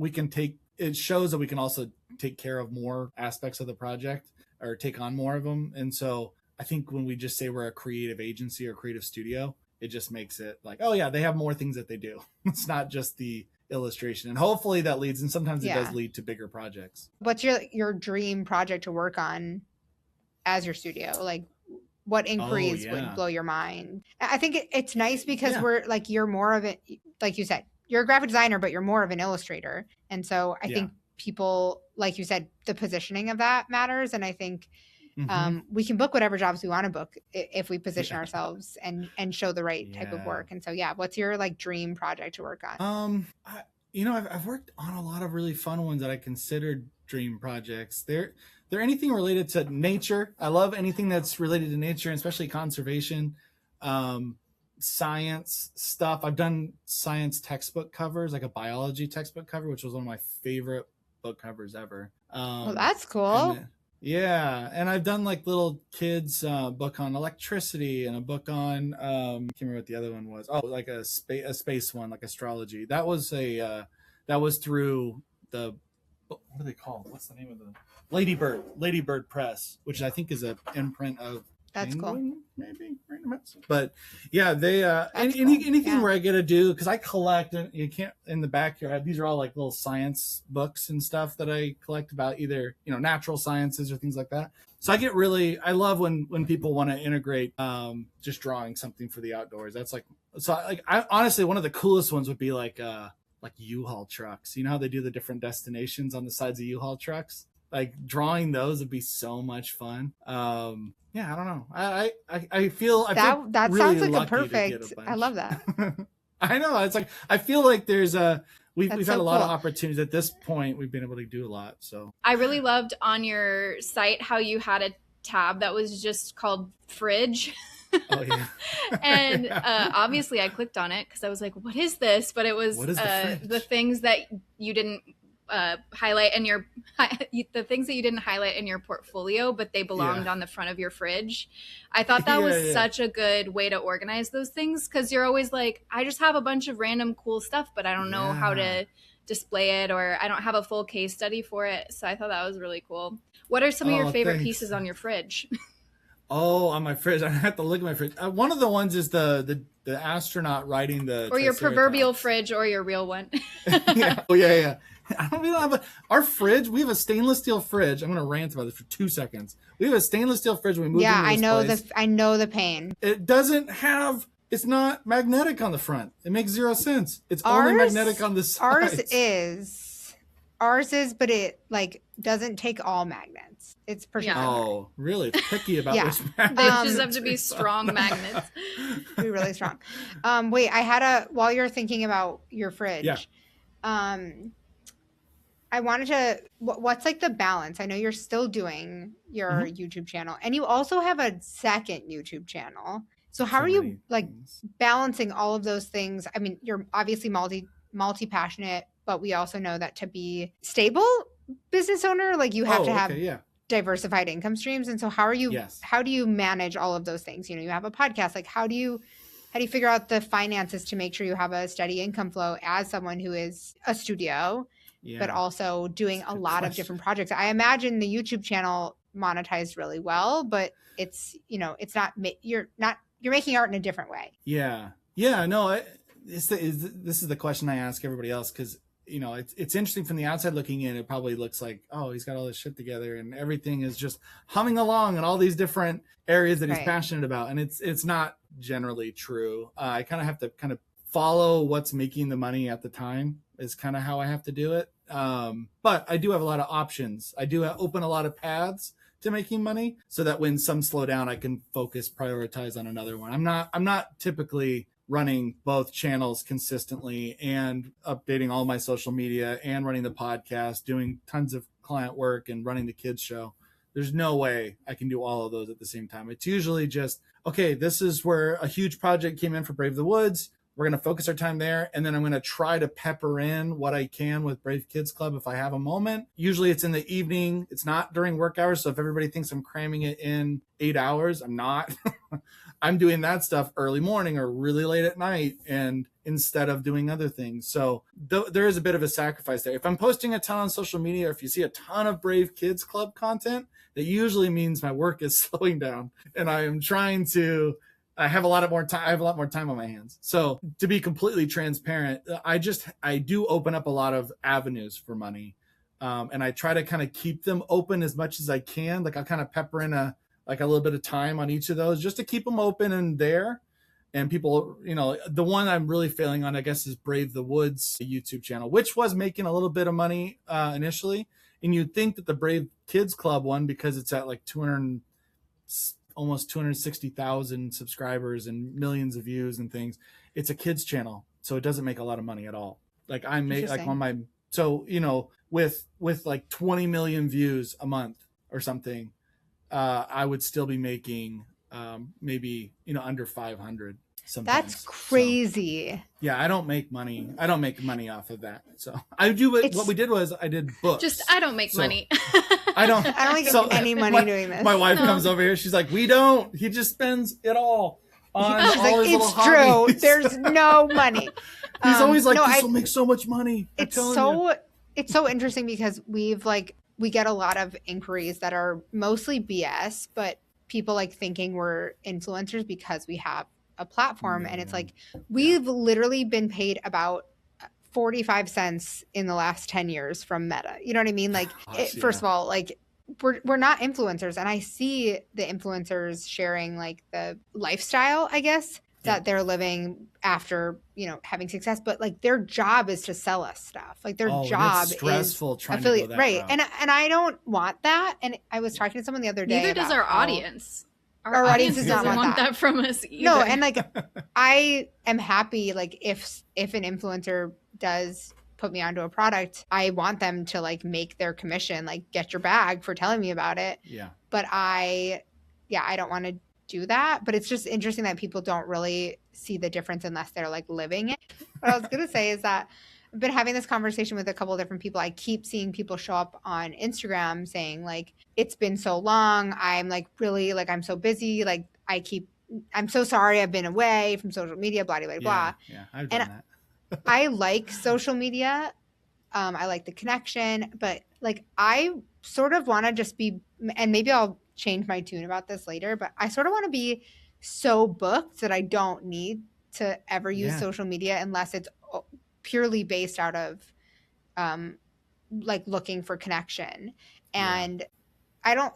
it shows that we can also take care of more aspects of the project, or take on more of them. And so I think when we just say we're a creative agency or creative studio, it just makes it like, oh yeah, they have more things that they do. It's not just the illustration. And hopefully that leads, and sometimes it does lead to bigger projects. What's your dream project to work on as your studio? Like, what inquiries would blow your mind? I think it's nice because we're like, you're more of it, like you said, you're a graphic designer, but you're more of an illustrator. And so I think people, like you said, the positioning of that matters. And I think we can book whatever jobs we want to book if we position ourselves and show the right type of work. And so, what's your like dream project to work on? I've worked on a lot of really fun ones that I considered dream projects. They're anything related to nature. I love anything that's related to nature, and especially conservation, science stuff. I've done science textbook covers, like a biology textbook cover, which was one of my favorite book covers ever. Well, that's cool. And I've done like little kids book on electricity, and a book on I can't remember what the other one was. Oh, like a space one, like astrology. That was through the, what do they call? What's the name of the Ladybird Press, which I think is an imprint of That's Penguin, cool. Maybe. But yeah, they anything where I get to do, because I collect, and you can't, in the back here, these are all like little science books and stuff that I collect about either natural sciences or things like that. So I love when people want to integrate just drawing something for the outdoors. That's like, so like, I honestly, one of the coolest ones would be like U-Haul trucks. You know how they do the different destinations on the sides of U-Haul trucks? Like, drawing those would be so much fun. I don't know. I feel that really sounds like lucky a perfect. I love that. I know. It's like, I feel like there's we've had a lot of opportunities at this point. We've been able to do a lot. So I really loved on your site how you had a tab that was just called fridge. Oh yeah. And obviously I clicked on it because I was like, what is this? But it was the things that you didn't highlight in the things that you didn't highlight in your portfolio, but they belonged on the front of your fridge. I thought that was such a good way to organize those things, because you're always like, I just have a bunch of random cool stuff, but I don't know how to display it, or I don't have a full case study for it. So I thought that was really cool. What are some of your favorite pieces on your fridge? Oh, on my fridge, I have to look at my fridge. One of the ones is the astronaut riding the, or your proverbial fridge, or your real one. Yeah. Oh yeah. We don't have our fridge. We have a stainless steel fridge. I'm going to rant about this for 2 seconds. We have a stainless steel fridge. When we moved into this place. I know the pain. It's not magnetic on the front. It makes zero sense. It's only magnetic on the sides. Ours is, but it like doesn't take all magnets. It's particular. Oh, really? It's picky about which magnets. They just have to be strong magnets. Be really strong. Wait, while you're thinking about your fridge. Yeah. I wanted to, what's like the balance? I know you're still doing your YouTube channel, and you also have a second YouTube channel. So how are you like balancing all of those things? I mean, you're obviously multi-passionate but we also know that to be stable business owner, like you have to have diversified income streams. And so how do you manage all of those things? You know, you have a podcast, like how do you figure out the finances to make sure you have a steady income flow as someone who is a studio, but also doing a lot of different projects? I imagine the YouTube channel monetized really well, but it's, you know, it's not, you're making art in a different way. No, this is the question I ask everybody else, because you know, it's interesting from the outside looking in. It probably looks like, oh, he's got all this shit together and everything is just humming along in all these different areas that he's passionate about. And it's not generally true. I kind of have to kind of follow what's making the money at the time is kind of how I have to do it. But I do have a lot of options. I do open a lot of paths to making money so that when some slow down, I can prioritize on another one. I'm not typically running both channels consistently and updating all my social media and running the podcast, doing tons of client work and running the kids show. There's no way I can do all of those at the same time. It's usually just, okay, this is where a huge project came in for Brave the Woods. We're going to focus our time there. And then I'm going to try to pepper in what I can with Brave Kids Club if I have a moment. Usually it's in the evening. It's not during work hours. So if everybody thinks I'm cramming it in 8 hours, I'm not. I'm doing that stuff early morning or really late at night, and instead of doing other things. So there is a bit of a sacrifice there. If I'm posting a ton on social media, or if you see a ton of Brave Kids Club content, that usually means my work is slowing down and I am trying to, I have a lot more time on my hands. So to be completely transparent, I do open up a lot of avenues for money. And I try to kind of keep them open as much as I can. Like I'll kind of pepper in a little bit of time on each of those just to keep them open and there. And people, you know, the one I'm really failing on, I guess, is Brave the Woods YouTube channel, which was making a little bit of money initially. And you'd think that the Brave Kids Club one, because it's at like almost 260,000 subscribers and millions of views and things, it's a kids channel. So it doesn't make a lot of money at all. Like I make like on my, so, you know, with like 20 million views a month or something, I would still be making maybe, you know, under 500 sometimes. That's crazy. So, yeah, I don't make money off of that. So I do what we did was I did books. I don't make money. I don't make any money doing this. My wife comes over here. She's like, he just spends it all on She's all like, his it's true. hobbies. There's no money. He's always like, this will make so much money. It's so interesting because we get a lot of inquiries that are mostly BS, but people like thinking we're influencers because we have a platform. And it's like, we've literally been paid about 45 cents in the last 10 years from Meta. You know what I mean? Like, first of all, like we're not influencers. And I see the influencers sharing like the lifestyle, I guess, that they're living after, you know, having success, but like their job is to sell us stuff. Like their job is stressful trying affiliate, to go that right. route. And I don't want that. And I was talking to someone the other day. Neither does our audience. Our audience does not want that from us either. No, and like I am happy like if an influencer does put me onto a product, I want them to like make their commission, like get your bag for telling me about it. Yeah. But I don't want to do that. But it's just interesting that people don't really see the difference unless they're like living it. What I was gonna say is that I've been having this conversation with a couple of different people. I keep seeing people show up on Instagram saying like, it's been so long. I'm like, really, like, I'm so busy. Like I'm so sorry. I've been away from social media, blah, blah, blah. Yeah, I've done that. I like social media. I like the connection, but like, I sort of want to just be, and maybe I'll change my tune about this later, but I sort of want to be so booked that I don't need to ever use social media unless it's purely based out of like looking for connection. And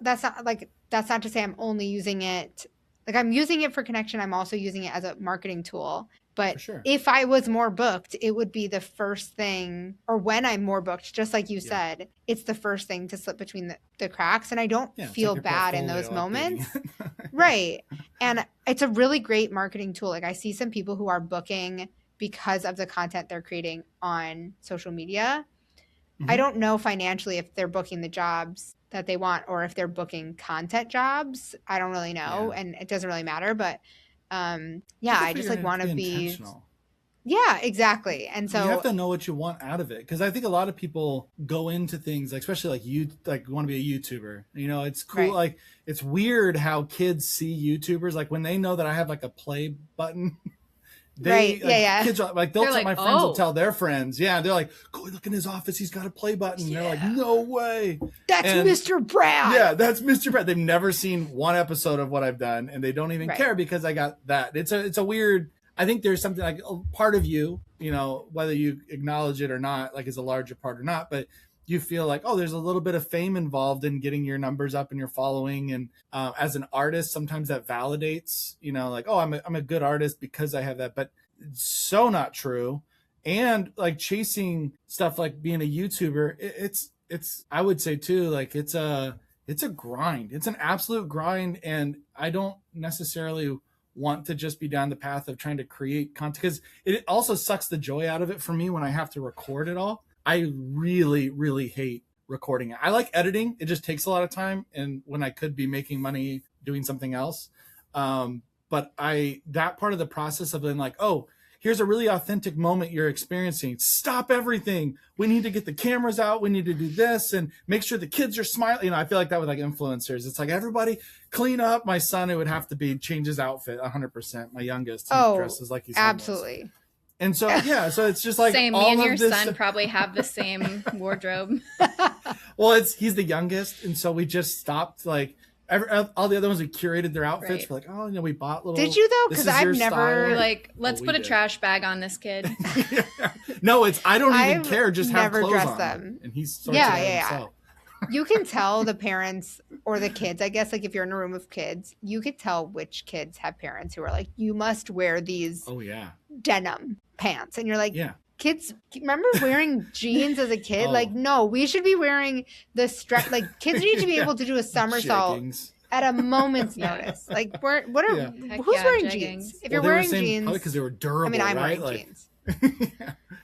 that's not to say I'm only using it, like I'm using it for connection. I'm also using it as a marketing tool. But if I was more booked, it would be the first thing, or when I'm more booked, just like you said, it's the first thing to slip between the cracks. And I don't feel like bad in those moments. Right. And it's a really great marketing tool. Like I see some people who are booking because of the content they're creating on social media. Mm-hmm. I don't know financially if they're booking the jobs that they want or if they're booking content jobs. I don't really know. And it doesn't really matter. But I just like want to be, Yeah, exactly. And You have so to know what you want out of it, because I think a lot of people go into things, like, especially like you want to be a YouTuber. You know, it's cool. Right. Like, it's weird how kids see YouTubers. Like, when they know that I have like a play button, right. Yeah. kids are like, they'll They're tell like, my friends will "Oh." tell their friends. Yeah, they're like, go look in his office, he's got a play button. Yeah. They're like, no way. That's And- Mr. Brad. Yeah, that's Mr. Brad. They've never seen one episode of what I've done, and they don't even Right. care because I got that. It's a weird. I think there's something like a part of you, you know, whether you acknowledge it or not, like, is a larger part or not, but you feel like, oh, there's a little bit of fame involved in getting your numbers up and your following. And as an artist, sometimes that validates, you know, like, oh, I'm a good artist because I have that, but it's so not true. And like chasing stuff like being a YouTuber, it's I would say too, like, it's a grind. It's an absolute grind. And I don't necessarily want to just be down the path of trying to create content, because it also sucks the joy out of it for me when I have to record it all. I really, really hate recording it. I like editing. It just takes a lot of time, and when I could be making money doing something else. But that part of the process of being like, oh, here's a really authentic moment you're experiencing. Stop everything. We need to get the cameras out. We need to do this and make sure the kids are smiling. You know, I feel like that with like influencers. It's like, everybody clean up. My son, it would have to be change his outfit 100%. My youngest, he dresses like he's absolutely. homeless. And so, yeah, so it's just like, Same. Me all and of your this- son probably have the same wardrobe. Well, he's the youngest, and so we just stopped. Like, all the other ones, we curated their outfits. Right. We're like, oh, you know, we bought little. Did you though? this Because is your I've never style. We're like, let's we put a did. trash bag on this kid. No, I don't even I've care. Just have never clothes dressed on. them. And he's sorts Yeah, it out yeah. himself. You can tell the parents or the kids, I guess, like if you're in a room of kids, you could tell which kids have parents who are like, you must wear these Oh yeah, denim pants. And you're like, yeah. kids, remember wearing jeans as a kid? Oh. Like, no, we should be wearing the strap. Like, kids need to be Yeah. able to do a somersault Jeggings. at a moment's Yeah. notice. Like, Yeah. Heck who's yeah, wearing jeggings. jeans? If Well, you're they were wearing saying jeans, probably because they were durable. I mean, I'm right? wearing Like, jeans.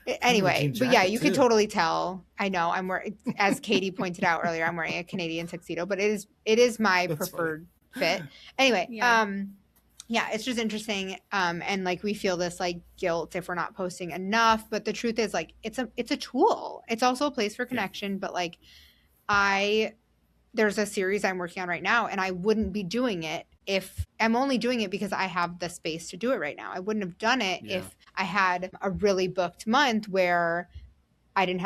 yeah. Anyway, jean but yeah, jacket, you could too. totally tell. I know I'm wearing, as Katie pointed out earlier, I'm wearing a Canadian tuxedo, but it is my That's preferred fit. Anyway, Yeah. yeah, it's just interesting. And like we feel this like guilt if we're not posting enough, but the truth is like it's a tool. It's also a place for connection, but like there's a series I'm working on right now, and I wouldn't be doing it if I'm only doing it because I have the space to do it right now. I wouldn't have done it Yeah. if I had a really booked month where I didn't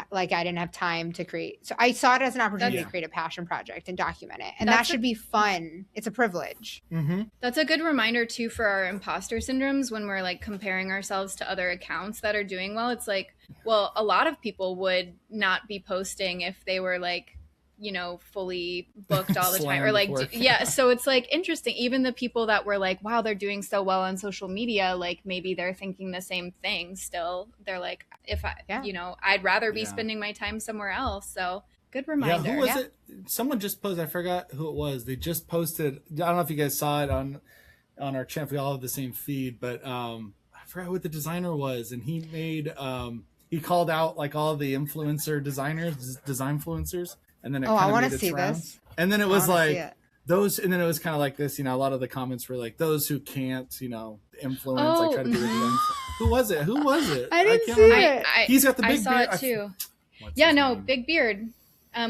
have time to create. So I saw it as an opportunity Yeah. to create a passion project and document it. And That's that should be fun. It's a privilege. Mm-hmm. That's a good reminder too for our imposter syndromes when we're like comparing ourselves to other accounts that are doing well. It's like, well, a lot of people would not be posting if they were like, you know, fully booked all the time or like, Slammed work. yeah. So it's like interesting. Even the people that were like, wow, they're doing so well on social media, like maybe they're thinking the same thing still. They're like, if I, Yeah. you know, I'd rather be Yeah. spending my time somewhere else. So good Yeah, reminder. who was it? Someone just posted. I forgot who it was. They just posted. I don't know if you guys saw it on our channel. We all have the same feed, but I forgot what the designer was, and he made he called out like all the influencer designers, design influencers, and then it I kind want of to made its see rounds. this. And then it I was wanna see like it. those, and then it was kind of like this. You know, a lot of the comments were like those who can't, you know, influence. Like try to do it. mhm. Who was it? Who was it? I didn't can't see remember. it. He's got the I big saw beard. it too. What's Yeah, his no, name? big beard.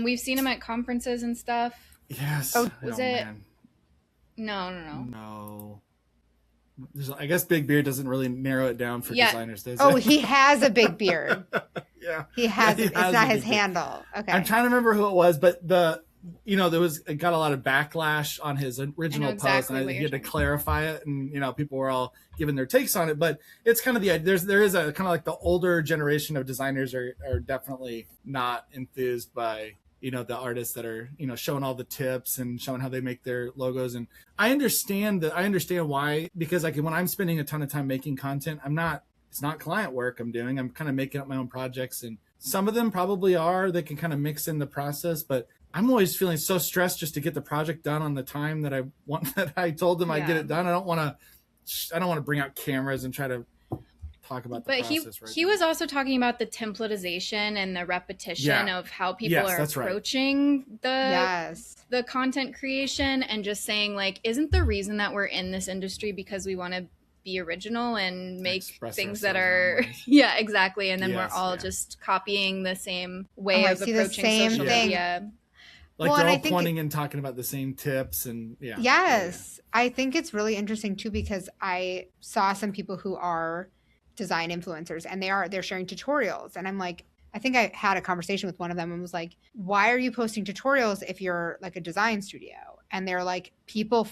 We've seen him at conferences and stuff. Yes. Oh, was Oh, it- man. No. No. I guess big beard doesn't really narrow it down for Yeah. designers, does Oh, it? he has a big beard. Yeah. He has. Yeah, he It's has not a his big beard. handle. Okay. I'm trying to remember who it was, but it got a lot of backlash on his original post, exactly and what he you're had to talking clarify it, and people were all giving their takes on it. But it's kind of there is a kind of like the older generation of designers are definitely not enthused by the artists that are showing all the tips and showing how they make their logos. And I understand why, because like when I'm spending a ton of time making content, it's not client work I'm doing. I'm kind of making up my own projects, and some of them probably they can kind of mix in the process, but I'm always feeling so stressed just to get the project done on the time that I want, that I told them I'd get Yeah. it done. I don't want to bring out cameras and try to talk about the But process. he was also talking about the templatization and the repetition of how people Yes, are that's right. approaching the content creation, and just saying like, isn't the reason that we're in this industry because we want to be original and make Express things that ourselves are our own ways. yeah, exactly. And then Yes, we're all yeah. just copying the same way I of see the approaching same social thing. media. Like Well, they're and I all think pointing and talking about the same tips and Yes. I think it's really interesting too because I saw some people who are design influencers and they're sharing tutorials and I'm like I think I had a conversation with one of them and was like, "Why are you posting tutorials if you're like a design studio?" And they're like, "People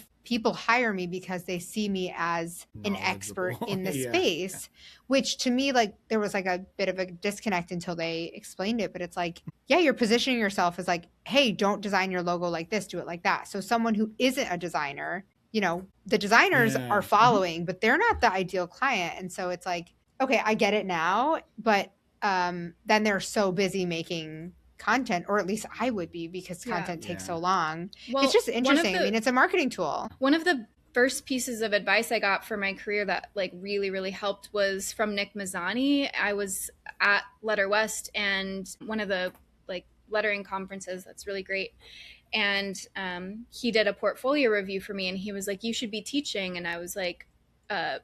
hire me because they see me as an expert knowledgeable. in the Yeah. space," which to me like there was like a bit of a disconnect until they explained it, but it's like, yeah, you're positioning yourself as like, "Hey, don't design your logo like this, do it like that." So someone who isn't a designer, you know, the designers Yeah. are following, but they're not the ideal client. And so it's like, okay, I get it now, but then they're so busy making content, or at least I would be because Yeah. content takes Yeah. so long. Well, It's just one of interesting. I mean, it's a marketing tool. One of the first pieces of advice I got for my career that like really, really helped was from Nick Mazzani. I was at Letter West and one of the like lettering conferences that's really great. And he did a portfolio review for me and he was like, "You should be teaching." And I was like,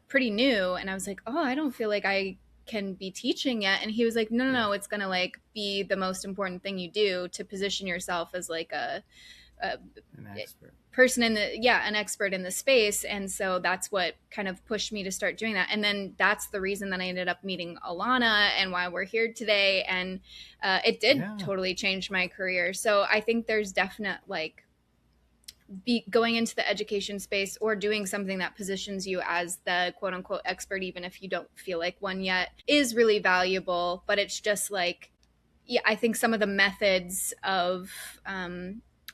pretty new. And I was like, "Oh, I don't feel like I can be teaching yet." And he was like, no, it's going to like be the most important thing you do to position yourself as like an expert person in the an expert in the space. And so that's what kind of pushed me to start doing that. And then that's the reason that I ended up meeting Alana and why we're here today. And it did totally change my career. So I think there's definite like going into the education space or doing something that positions you as the quote unquote expert, even if you don't feel like one yet, is really valuable. But it's just like, I think some of the methods of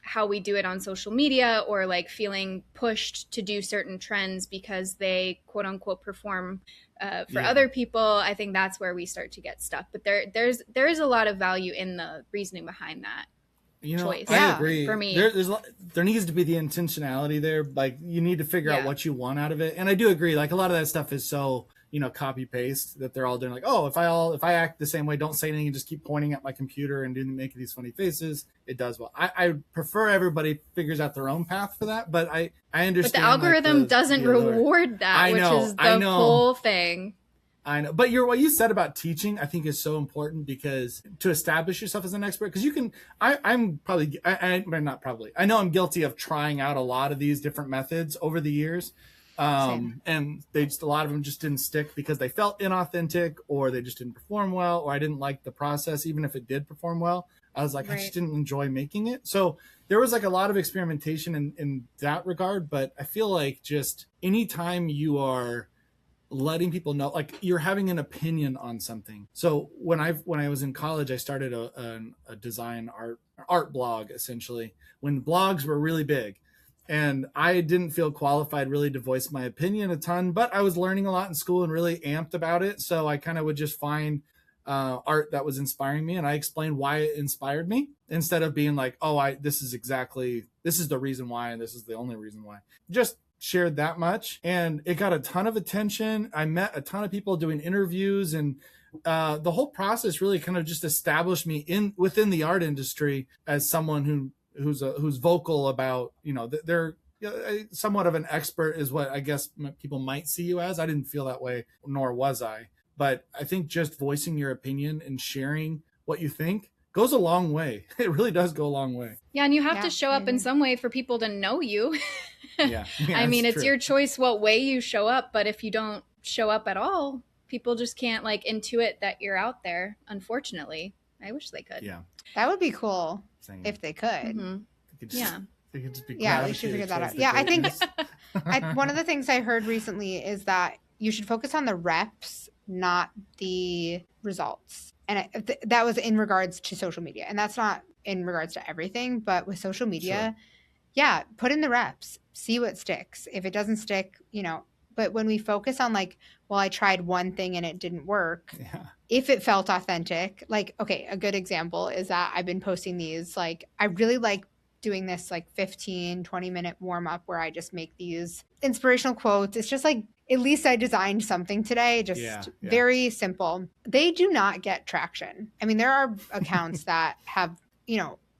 how we do it on social media or like feeling pushed to do certain trends because they quote unquote perform for other people, I think that's where we start to get stuck. But there is a lot of value in the reasoning behind that. Choice. I agree. For me, there needs to be the intentionality there. Like you need to figure out what you want out of it. And I do agree. Like a lot of that stuff is so copy paste that they're all doing. Like, oh, if I act the same way, don't say anything, and just keep pointing at my computer and making these funny faces, it does well. I prefer everybody figures out their own path for that. But I understand. But the algorithm doesn't reward that, which is the whole thing. I know, but what you said about teaching, I think is so important because to establish yourself as an expert, because you can, I'm probably, not probably, I know I'm guilty of trying out a lot of these different methods over the years. And a lot of them just didn't stick because they felt inauthentic or they just didn't perform well, or I didn't like the process, even if it did perform well. I was like, I just didn't enjoy making it. So there was like a lot of experimentation in that regard, but I feel like just anytime you are letting people know, like you're having an opinion on something. So when I was in college, I started a design art blog, essentially, when blogs were really big. And I didn't feel qualified really to voice my opinion a ton, but I was learning a lot in school and really amped about it. So I kind of would just find art that was inspiring me, and I explained why it inspired me instead of being like, oh, this is the reason why, and this is the only reason why. Just shared that much, and it got a ton of attention. I met a ton of people doing interviews, and the whole process really kind of just established me within the art industry as someone who's vocal about, they're somewhat of an expert is what I guess people might see you as. I didn't feel that way, nor was I. But I think just voicing your opinion and sharing what you think goes a long way. It really does go a long way. Yeah, and you have to show up in some way for people to know you. I mean, it's your choice what way you show up, but if you don't show up at all, people just can't like intuit that you're out there, unfortunately. I wish they could. Yeah. That would be cool if they could. Mm-hmm. They could just be we should figure that out. Yeah, I think one of the things I heard recently is that you should focus on the reps, not the results. And that was in regards to social media. And that's not in regards to everything, but with social media, put in the reps, see what sticks. If it doesn't stick, but when we focus on like, well, I tried one thing and it didn't work. Yeah. If it felt authentic, like, okay, a good example is that I've been posting these, like, I really like doing this like 15, 20-minute warm up where I just make these inspirational quotes. It's just like, at least I designed something today, just very simple. They do not get traction. I mean, there are accounts that have,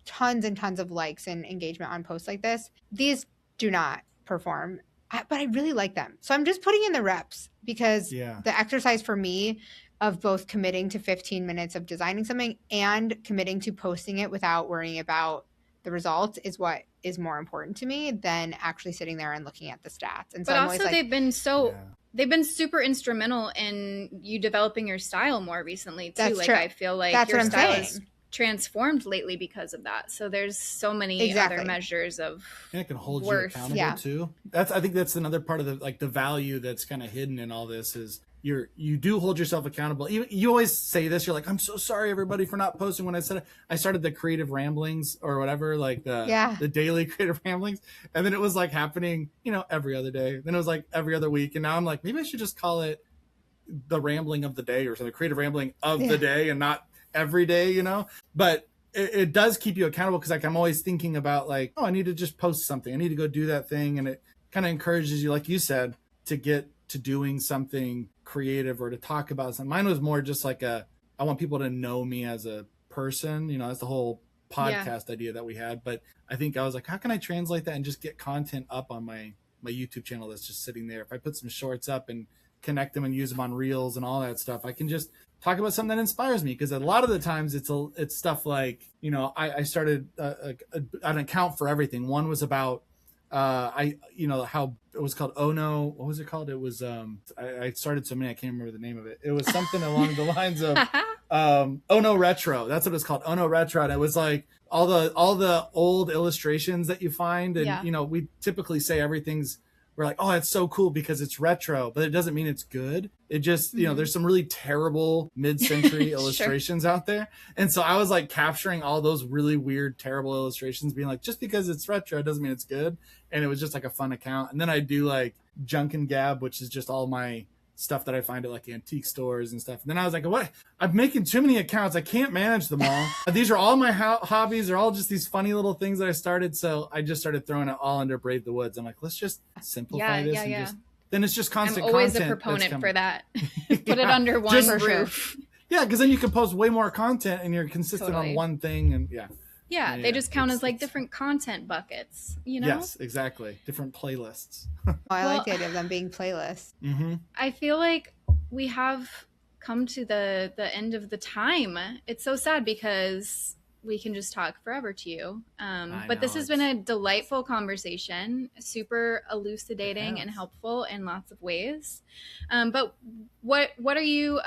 tons and tons of likes and engagement on posts like this. These do not perform. but I really like them. So I'm just putting in the reps because Yeah. the exercise for me of both committing to 15 minutes of designing something and committing to posting it without worrying about the results is what is more important to me than actually sitting there and looking at the stats. And so But I'm also always like, they've been super instrumental in you developing your style more recently too. That's like true. I feel like That's your what I'm style saying. is transformed lately because of that. So there's so many Exactly. other measures of And it can hold worth. you accountable Yeah. too. I think that's another part of the value that's kind of hidden in all this is you do hold yourself accountable. You always say this, you're like, I'm so sorry everybody for not posting. When I said I started the creative ramblings or whatever, like the daily creative ramblings, and then it was like happening, every other day. Then it was like every other week, and now I'm like, maybe I should just call it the rambling of the day or something, creative rambling of the day, and not every day, But it does keep you accountable because like I'm always thinking about like, oh, I need to just post something. I need to go do that thing, and it kind of encourages you, like you said, to get to doing something creative or to talk about something. Mine was more just like I want people to know me as a person. That's the whole podcast idea that we had. But I think I was like, how can I translate that and just get content up on my YouTube channel that's just sitting there? If I put some shorts up and connect them and use them on reels and all that stuff, I can just talk about something that inspires me, because a lot of the times it's stuff like, I started an account for everything. One was about how it was called Oh No, what was it called? It was I started so many I can't remember the name of it. It was something along the lines of Oh No Retro. That's what it's called, Oh No Retro. And it was like all the old illustrations that you find, and we typically say we're like, oh, it's so cool because it's retro, but it doesn't mean it's good. It just, there's some really terrible mid-century illustrations out there. And so I was like capturing all those really weird, terrible illustrations, being like, just because it's retro, it doesn't mean it's good. And it was just like a fun account. And then I do like Junk and Gab, which is just all my stuff that I find at like antique stores and stuff. And then I was like, what? I'm making too many accounts. I can't manage them all. These are all my hobbies. They're all just these funny little things that I started. So I just started throwing it all under Brave the Woods. I'm like, let's just simplify this. Then it's just constant content. I'm always a proponent for that. Put it under one roof. Yeah, because then you can post way more content and you're consistent on one thing. And yeah, they just count as like different content buckets, Yes, exactly. Different playlists. I like the idea of them being playlists. Mm-hmm. I feel like we have come to the end of the time. It's so sad because we can just talk forever to you. But this has been a delightful conversation, super elucidating and helpful in lots of ways. But what are you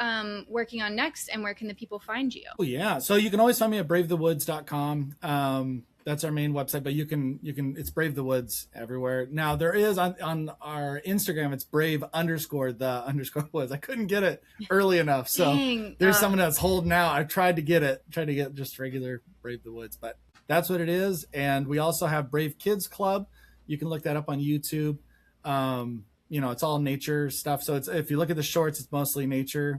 working on next, and where can the people find you? Oh, yeah. So you can always find me at bravethewoods.com. That's our main website, but you can it's Brave the Woods everywhere. Now there is on our Instagram, it's brave_the_woods. I couldn't get it early enough. So there's someone that's holding out. I tried to get just regular Brave the Woods, but that's what it is. And we also have Brave Kids Club. You can look that up on YouTube. It's all nature stuff. So if you look at the shorts, it's mostly nature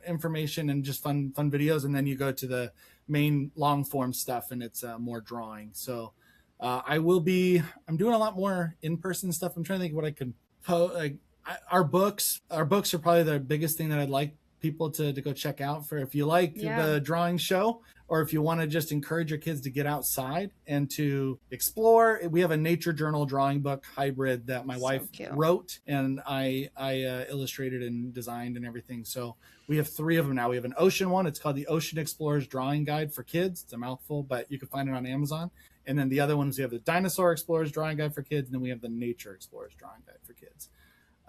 information and just fun videos. And then you go to the main long form stuff and it's more drawing. So I'm doing a lot more in-person stuff. I'm trying to think what I could our books are probably the biggest thing that I'd like people to go check out for if you like the drawing show, or if you want to just encourage your kids to get outside and to explore. We have a nature journal drawing book hybrid that my wife wrote, and I illustrated and designed and everything. So we have 3 of them now. We have an ocean one. It's called the Ocean Explorer's Drawing Guide for Kids. It's a mouthful, but you can find it on Amazon. And then the other ones, we have the Dinosaur Explorer's Drawing Guide for Kids, and then we have the Nature Explorer's Drawing Guide for Kids.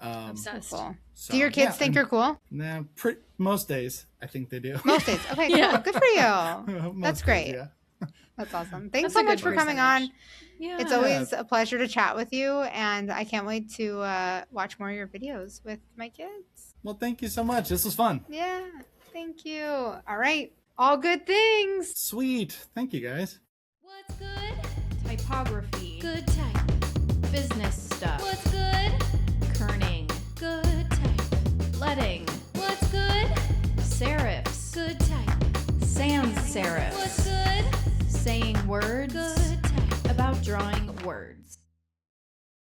Obsessed. Cool. Do your kids think you're cool? Nah, most days I think they do. Most days. Okay, cool. Good for you. That's great. Days, That's awesome. Thanks so much for coming on. Yeah. It's always a pleasure to chat with you, and I can't wait to watch more of your videos with my kids. Well, thank you so much. This was fun. Yeah, thank you. All right. All good things. Sweet. Thank you, guys. What's good? Typography. Good type. Business stuff. What's good? Kerning. Good type. Letting. What's good? Serifs. Good type. Sans serifs. What's good? Saying words Good type. about drawing words.